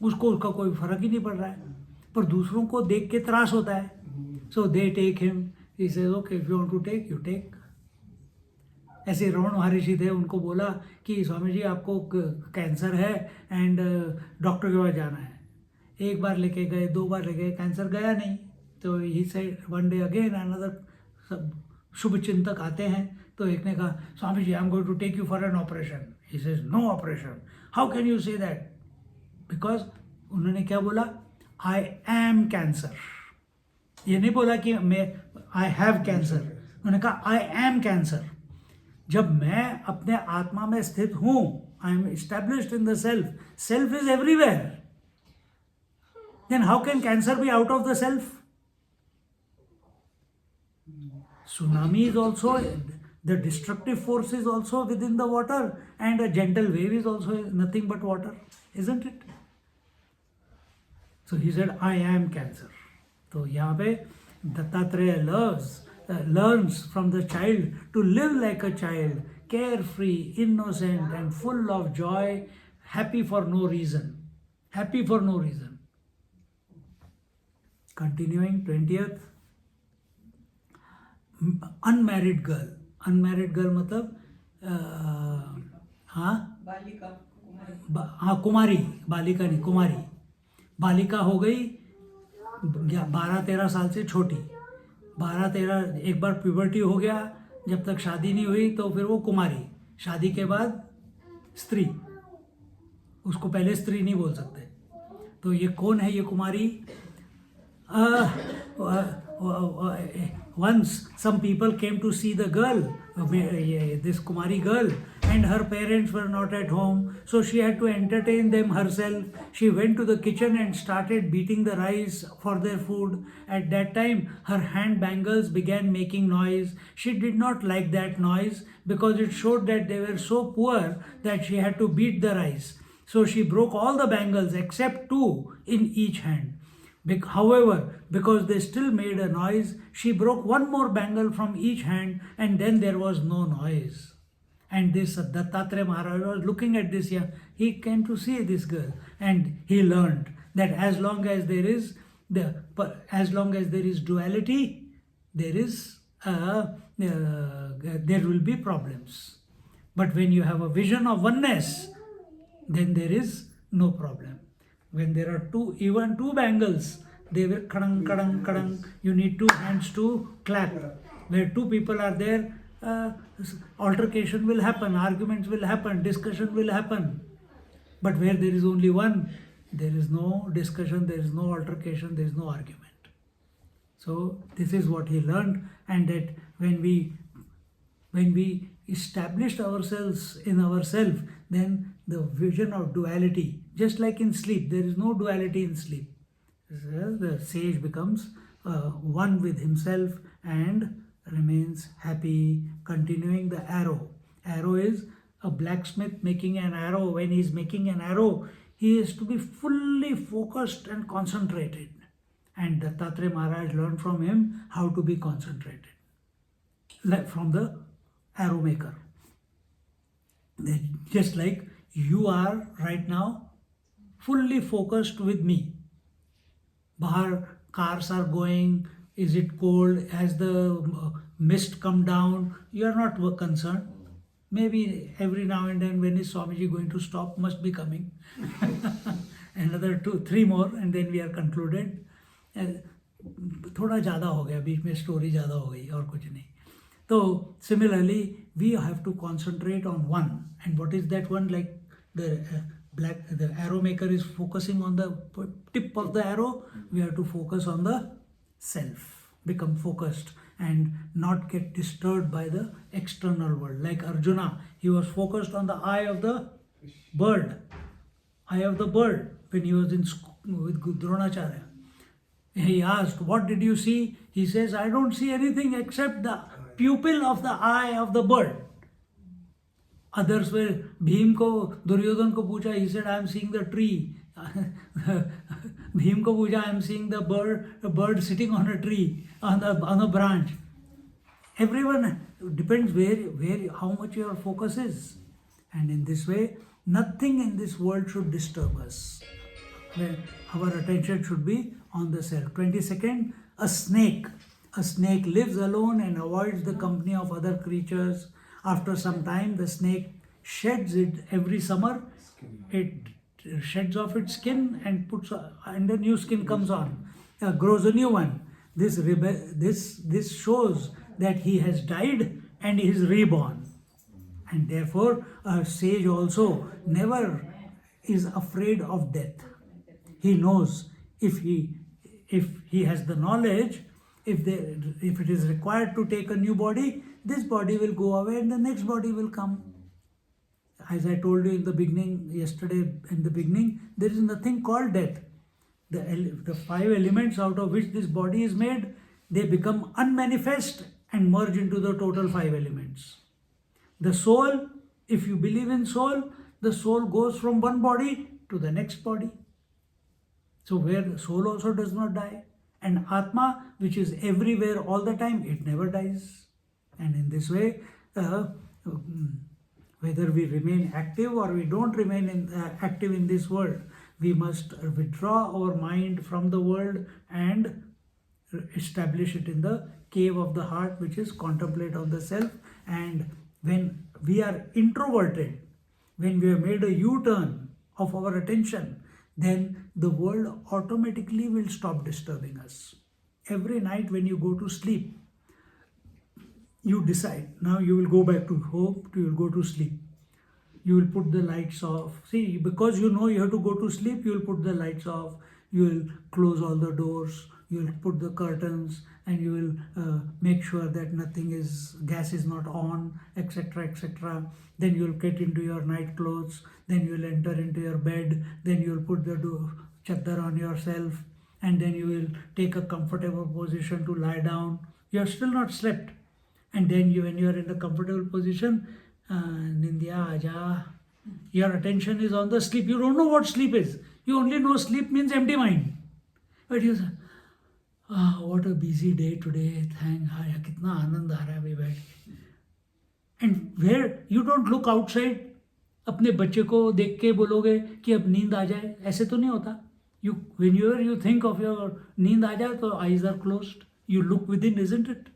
उसका कोई फर्क ही नहीं पड़ रहा है, पर दूसरों को देख के त्रास होता है। So they take him, he says okay if you want to take you take. ऐसे रमण महर्षि थे, उनको बोला कि स्वामी जी आपको कैंसर है एंड डॉक्टर के पास जाना है। एक बार लेके गए, 2 बार लेके गए, कैंसर गया नहीं। तो he said one day again another, सब शुभ चिंतक आते हैं, तो एक ने कहा Swami ji I am going to take you for an operation. He says no operation. How can you say that? Because उन्होंने क्या बोला? I am cancer. ये नहीं बोला कि मैं आई हैव कैंसर, उन्होंने कहा आई एम कैंसर। जब मैं अपने आत्मा में स्थित हूं, I am established in the self, self is everywhere, then how can cancer be out of the self? Tsunami is also, the destructive force is also within the water, and a gentle wave is also nothing but water, isn't it? So he said, I am cancer. So यहाँ पे Dattatreya learns from the child to live like a child, carefree, innocent, and full of joy, happy for no reason. Happy for no reason. Continuing, 20th. Unmarried girl मतलब बालिका कुमारी, बालिका नहीं, कुमारी। बालिका हो गई 12-13 साल से छोटी, 12-13, एक बार प्यूबर्टी हो गया, जब तक शादी नहीं हुई तो फिर वो कुमारी, शादी के बाद स्त्री, उसको पहले स्त्री नहीं बोल सकते। तो ये कौन है ये कुमारी? Once some people came to see the girl, this Kumari girl, and her parents were not at home, so she had to entertain them herself. She went to the kitchen and started beating the rice for their food. At that time, her hand bangles began making noise. She did not like that noise because it showed that they were so poor that she had to beat the rice. So she broke all the bangles except 2 in each hand. However, because they still made a noise, she broke one more bangle from each hand, and then there was no noise. And this Dattatreya Maharaj was looking at this young, he came to see this girl, and he learned that as long as there is duality, there will be problems. But when you have a vision of oneness, then there is no problem. When there are even two bangles, they will kadang, kadang, kadang. You need 2 hands to clap. Where 2 people are there, altercation will happen, arguments will happen, discussion will happen. But where there is only one, there is no discussion, there is no altercation, there is no argument. So this is what he learned, and that when we established ourselves in ourselves, then the vision of duality, just like in sleep, there is no duality in sleep. The sage becomes one with himself and remains happy. Continuing, the arrow. Arrow is a blacksmith making an arrow. When he is making an arrow, he is to be fully focused and concentrated. And Dattatreya Maharaj learned from him how to be concentrated, from the arrow maker. Just like you are right now fully focused with me. Bahar cars are going, is it cold, has the mist come down? You are not concerned. Maybe every now and then, when is Swamiji going to stop? Must be coming. Another 2-3 more and then we are concluded. थोड़ा ज़्यादा हो गया, बीच में story ज़्यादा हो गई और कुछ नहीं। So similarly, we have to concentrate on one. And what is that one? Like the arrow maker is focusing on the tip of the arrow. We have to focus on the self, become focused and not get disturbed by the external world. Like Arjuna, he was focused on the eye of the bird. Eye of the bird when he was with Dronacharya. He asked, what did you see? He says, I don't see anything except the pupil of the eye of the bird. Others were, Bhim ko, Duryodhan ko pucha, he said, I am seeing the tree. Bhim ko pucha, I am seeing the bird sitting on a tree, on a branch. Everyone, depends how much your focus is. And in this way, nothing in this world should disturb us. Our attention should be on the self. 22nd, a snake. A snake lives alone and avoids the company of other creatures. After some time, the snake sheds it every summer. It sheds off its skin and and a new skin comes on. Grows a new one. This shows that he has died and he is reborn. And therefore, a sage also never is afraid of death. He knows if he has the knowledge If it is required to take a new body, this body will go away and the next body will come. As I told you in the beginning, yesterday in the beginning, there is nothing called death. The 5 elements out of which this body is made, they become unmanifest and merge into the total 5 elements. The soul, if you believe in soul, the soul goes from one body to the next body. So where the soul also does not die. And Atma, which is everywhere all the time, it never dies. And in this way, whether we remain active or we don't remain active in this world, we must withdraw our mind from the world and establish it in the cave of the heart, which is contemplate on the self. And when we are introverted, when we have made a U-turn of our attention, then the world automatically will stop disturbing us. Every night when you go to sleep, you decide, now you will go back to home, you will go to sleep. You will put the lights off. See, because you know you have to go to sleep, you will put the lights off, you will close all the doors, you will put the curtains, and you will make sure that gas is not on, etc., etc. Then you will get into your night clothes, then you will enter into your bed, then you will put the chaddar on yourself, and then you will take a comfortable position to lie down. You have still not slept. And then when you are in a comfortable position, Nindya Aja, your attention is on the sleep. You don't know what sleep is. You only know sleep means empty mind. But you say, what a busy day today. Thank God, kitna anand aa raha hai abhi baith ke. And where you don't look outside, अपने बच्चे को देख के बोलोगे कि अब नींद आ जाए, ऐसे तो नहीं होता. Whenever you think of your नींद आ जाए, तो eyes are closed. You look within, isn't it?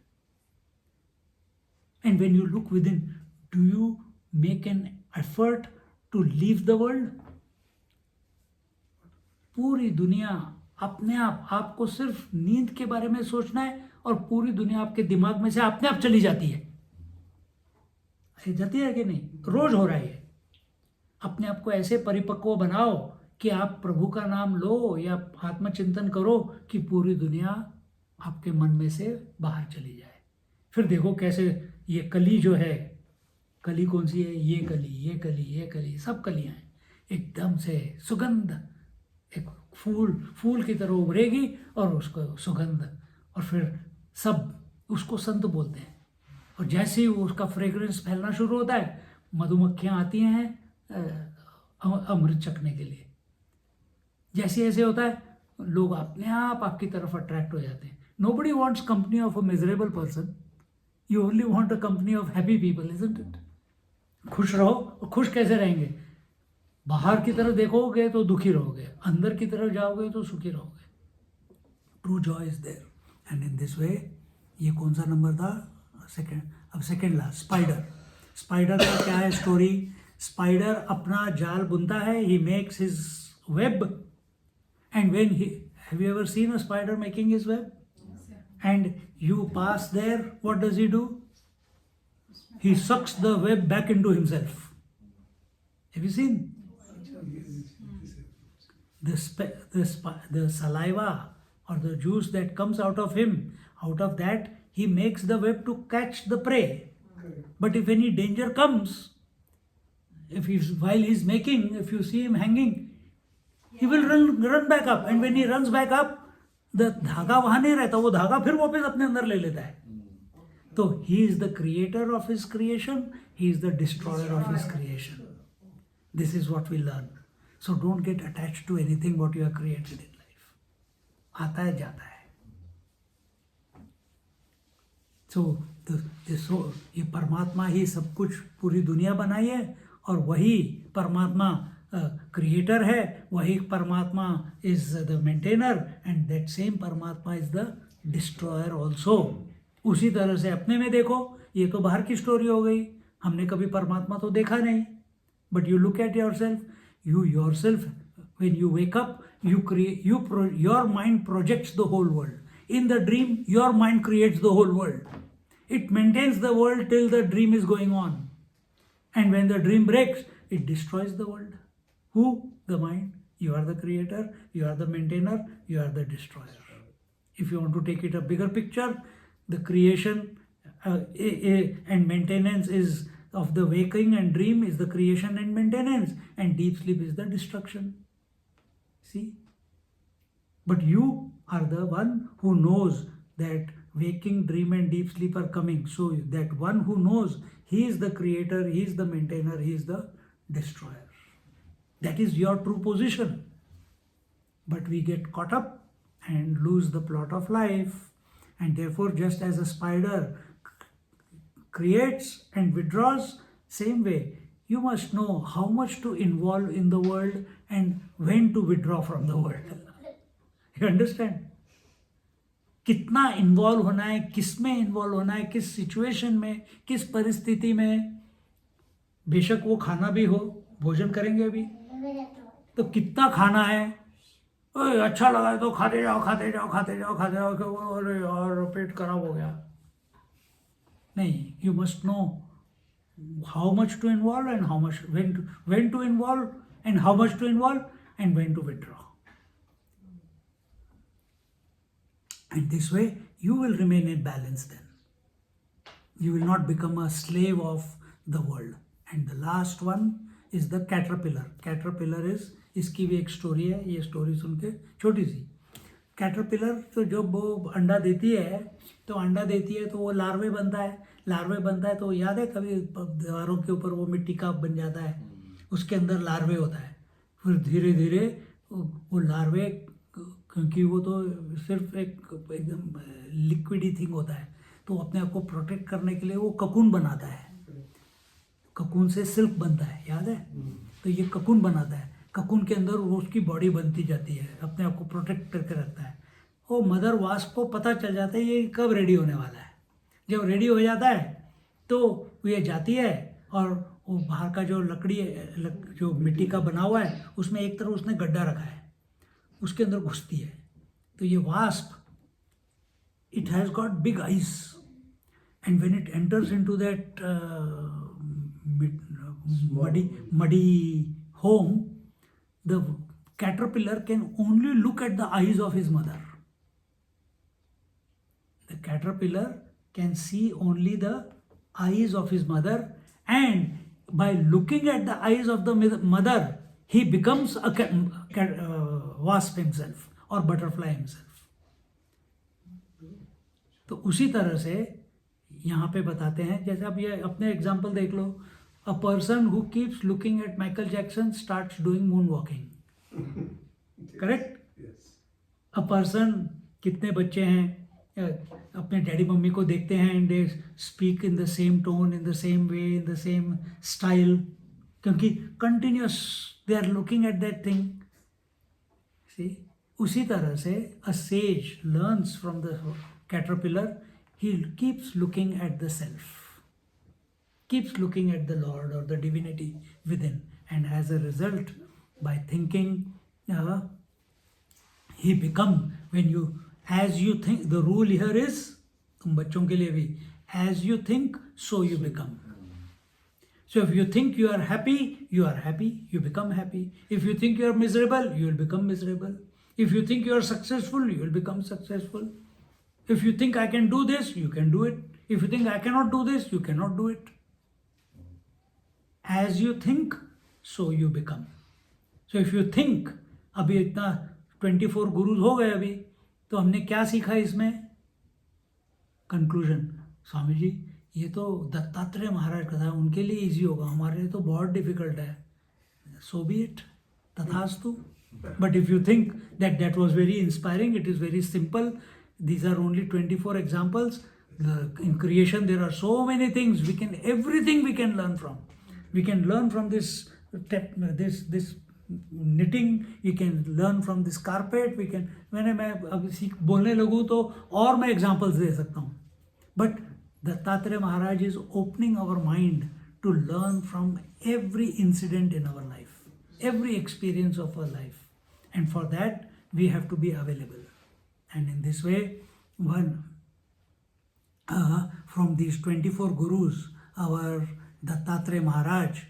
And when you look within, do you make an effort to leave the world? पूरी दुनिया अपने आप, आपको सिर्फ नींद के बारे में सोचना है और पूरी दुनिया आपके दिमाग में से अपने आप चली जाती है. जाती है कि नहीं? रोज हो रहा है. अपने आप को ऐसे परिपक्व बनाओ कि आप प्रभु का नाम लो या आत्मचिंतन करो कि पूरी दुनिया आपके मन में से बाहर चली जाए. फिर देखो कैसे ये कली जो है, कली कौन सी है? ये कली, ये कली, ये कली, सब कलियां हैं. एकदम से सुगंध, एक फूल की तरह उभरेगी और उसको सुगंध, और फिर सब उसको संत बोलते हैं. और जैसे ही उसका फ्रेग्रेंस फैलना शुरू होता है, मधुमक्खियाँ आती हैं अमृत चखने के लिए. जैसे ऐसे होता है, लोग अपने आप आपकी तरफ अट्रैक्ट हो जाते हैं. Nobody wants company of a miserable person. You only want a company of happy people, isn't it? खुश रहो. और खुश कैसे रहेंगे? बाहर की तरफ देखोगे तो दुखी रहोगे, अंदर की तरफ जाओगे तो सुखी रहोगे. True joy is there. And in this way, ये कौन सा नंबर था? Second last. स्पाइडर का क्या है स्टोरी? स्पाइडर अपना जाल बुनता है. He makes his web, and when have you ever seen a spider making his web? And you pass there, what does he do? He sucks the web back into himself. Have you seen? The saliva or the juice that comes out of him, out of that he makes the web to catch the prey. But if any danger comes, while he's making, if you see him hanging, he will run back up. And when he runs back up, the धागा वहां नहीं रहता, वो धागा फिर वापस अपने अंदर ले लेता है. तो he is the creator of his creation, he is the destroyer of his creation. This is what we learn. So don't get attached to anything what you have created in life. आता है जाता है. So ये परमात्मा ही सब कुछ पूरी दुनिया बनाई है, और वही परमात्मा क्रिएटर है, वही परमात्मा is the maintainer, and that same परमात्मा इज द डिस्ट्रॉयर ऑल्सो. उसी तरह से अपने में देखो, ये तो बाहर की स्टोरी हो गई, हमने कभी परमात्मा तो देखा नहीं. But you look at yourself, you yourself, when you wake up, your mind projects the whole world. In the dream, your mind creates the whole world. It maintains the world till the dream is going on. And when the dream breaks, it destroys the world. Who? The mind. You are the creator, you are the maintainer, you are the destroyer. If you want to take it a bigger picture, the creation and maintenance is of the waking and dream is the creation and maintenance, and deep sleep is the destruction. See? But you are the one who knows that waking, dream and deep sleep are coming. So that one who knows, he is the creator, he is the maintainer, he is the destroyer. That is your true position. But we get caught up and lose the plot of life. And therefore, just as a spider creates and withdraws, same way, you must know how much to involve in the world and when to withdraw from the world. You understand? कितना involve होना है, किस में involve होना है, किस situation में, किस परिस्थिति में. बेशक वो खाना भी हो, भोजन करेंगे अभी, तो कितना खाना है. ओए अच्छा लगा है तो खाते जाओ खाते जाओ खाते जाओ खाते जाओ, अरे यार पेट खराब हो गया. नहीं, you must know how much to involve and how much when to involve and how much to involve and when to withdraw. And this way you will remain in balance then. You will not become a slave of the world. And the last one is the caterpillar. Caterpillar is, इसकी भी एक story है, ये story सुन के छोटी सी. Caterpillar तो जब वो अंडा देती है तो वो लार्वे बनता है तो याद है कभी दीवारों के ऊपर वो मिट्टी का बन जाता है, उसके अंदर लार्वे होता है. फिर धीरे धीरे वो लार्वे, क्योंकि वो तो सिर्फ एक एकदम लिक्विडी थिंग होता है, तो अपने आप को प्रोटेक्ट करने के लिए वो ककून बनाता है. ककून से सिल्क बनता है, याद है? तो ये ककून बनाता है, ककून के अंदर वो उसकी बॉडी बनती जाती है, अपने आप को प्रोटेक्ट करके रखता है. वो मदर वास्प को पता चल जाता है ये कब रेडी होने वाला है. जब रेडी हो जाता है तो ये जाती है और वो बाहर का जो लकड़ी जो मिट्टी का बना हुआ है उसमें एक तरफ उसने गड्ढा रखा है, उसके अंदर घुसती है. तो ये wasp, it has got big eyes, and when it enters into that muddy home, the caterpillar can only look at the eyes of his mother. The caterpillar can see only the eyes of his mother, and by looking at the eyes of the mother, he becomes a wasp himself or butterfly himself. तो उसी तरह से यहाँ पे बताते हैं, जैसे आप ये अपने एग्जाम्पल देख लो. A person who keeps looking at Michael Jackson starts doing moonwalking. Correct? Yes. A person, कितने बच्चे हैं अपने डैडी मम्मी को देखते हैं and they speak in the same tone, in the same way, in the same style, क्योंकि continuous they are looking at that thing. See? उसी तरह से a sage learns from the caterpillar. He keeps looking at the self, keeps looking at the Lord or the divinity within, and as a result, by thinking, he become, as you think, the rule here is, तुम बच्चों के लिए भी, as you think, so you become. So if you think you are happy, you become happy. If you think you are miserable, you will become miserable. If you think you are successful, you will become successful. If you think I can do this, you can do it. If you think I cannot do this, you cannot do it. As you think, so you become. So if you think, अभी इतना 24 गुरुज हो गए अभी, तो हमने क्या सीखा इसमें? कंक्लूजन. स्वामी जी, ये तो दत्तात्रेय महाराज का था, उनके लिए इजी होगा, हमारे लिए तो बहुत डिफिकल्ट है. So be it. तथास्तु. But if you think that that was very inspiring, it is very simple. These are only 24 examples. In creation, there are so many things. Everything we can learn from. We can learn from this knitting. We can learn from this carpet. मैं अब बोलने लगूँ तो और मैं examples दे सकता हूँ. But Dattatreya Maharaj is opening our mind to learn from every incident in our life, every experience of our life. And for that, we have to be available. And in this way, from these 24 gurus, our Dattatreya Maharaj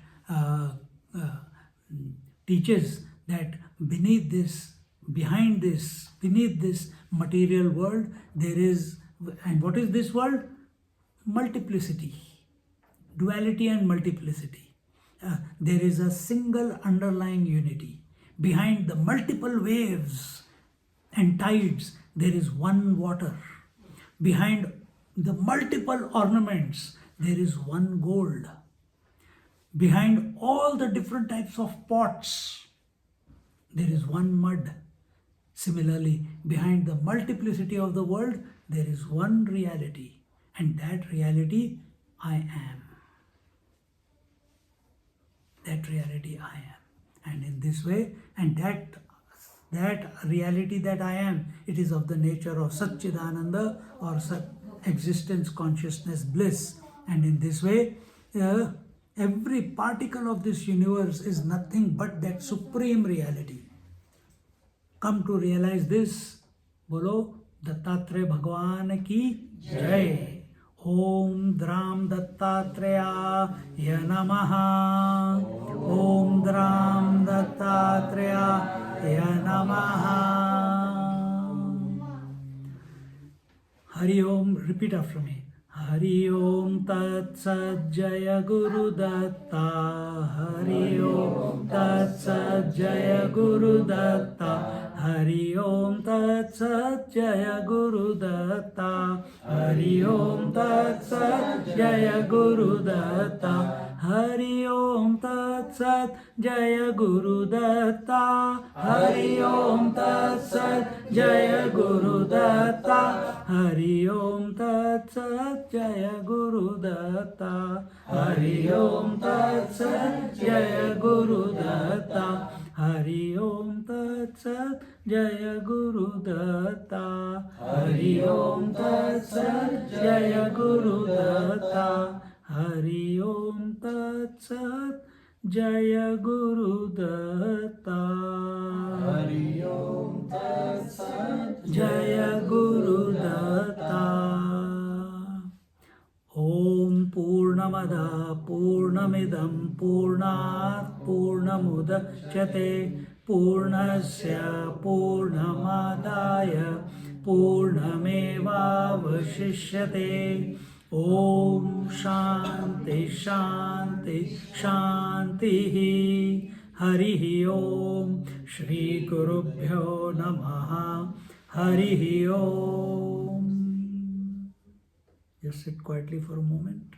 teaches that beneath this material world, there is, and what is this world? Multiplicity, duality and multiplicity. There is a single underlying unity. Behind the multiple waves and tides, there is one water. Behind the multiple ornaments, there is one gold. Behind all the different types of pots, there is one mud. Similarly, behind the multiplicity of the world, there is one reality, and that reality, I am. That reality, I am. And in this way, and that reality that I am, it is of the nature of Satchidananda or existence, consciousness, bliss. And in this way, every particle of this universe is nothing but that supreme reality. Come to realize this. Bolo Dattatreya Bhagwan ki Jai. Om Dram Dattatreya Namaha. Om Dram Dattatreya Namaha. Hari Om, repeat after me. Hari Om Tat Sat Jaya Guru Datta. Hari Om Tat Sat Jaya Guru Datta. Hari Om Tat Sat Jaya Guru Datta. Hari Om Tat Sat Jaya Guru Datta. Hari Om Tat Sat Jaya Guru Datta. Hari Om Tat Sat Jaya Guru Datta. Hari Om Tat Sat Jaya Guru Datta. Hari Om Tat Sat Jaya Guru Datta. Hari Om Tat Sat Jaya Guru Datta. Hari Om Tat Sat Jaya Guru Datta. Hari Om Tat Sat Jaya Guru Datta. Hari Om Tat Sat Jaya Guru Datta. Om Purnamada Purnamidam Purnat Purnamudachyate Purnasya Purnamadaya Purnameva Vashishyate. Om Shanti Shanti Shanti. Hari Om. Shri Gurubhyo Namaha. Hari Om. Just sit quietly for a moment.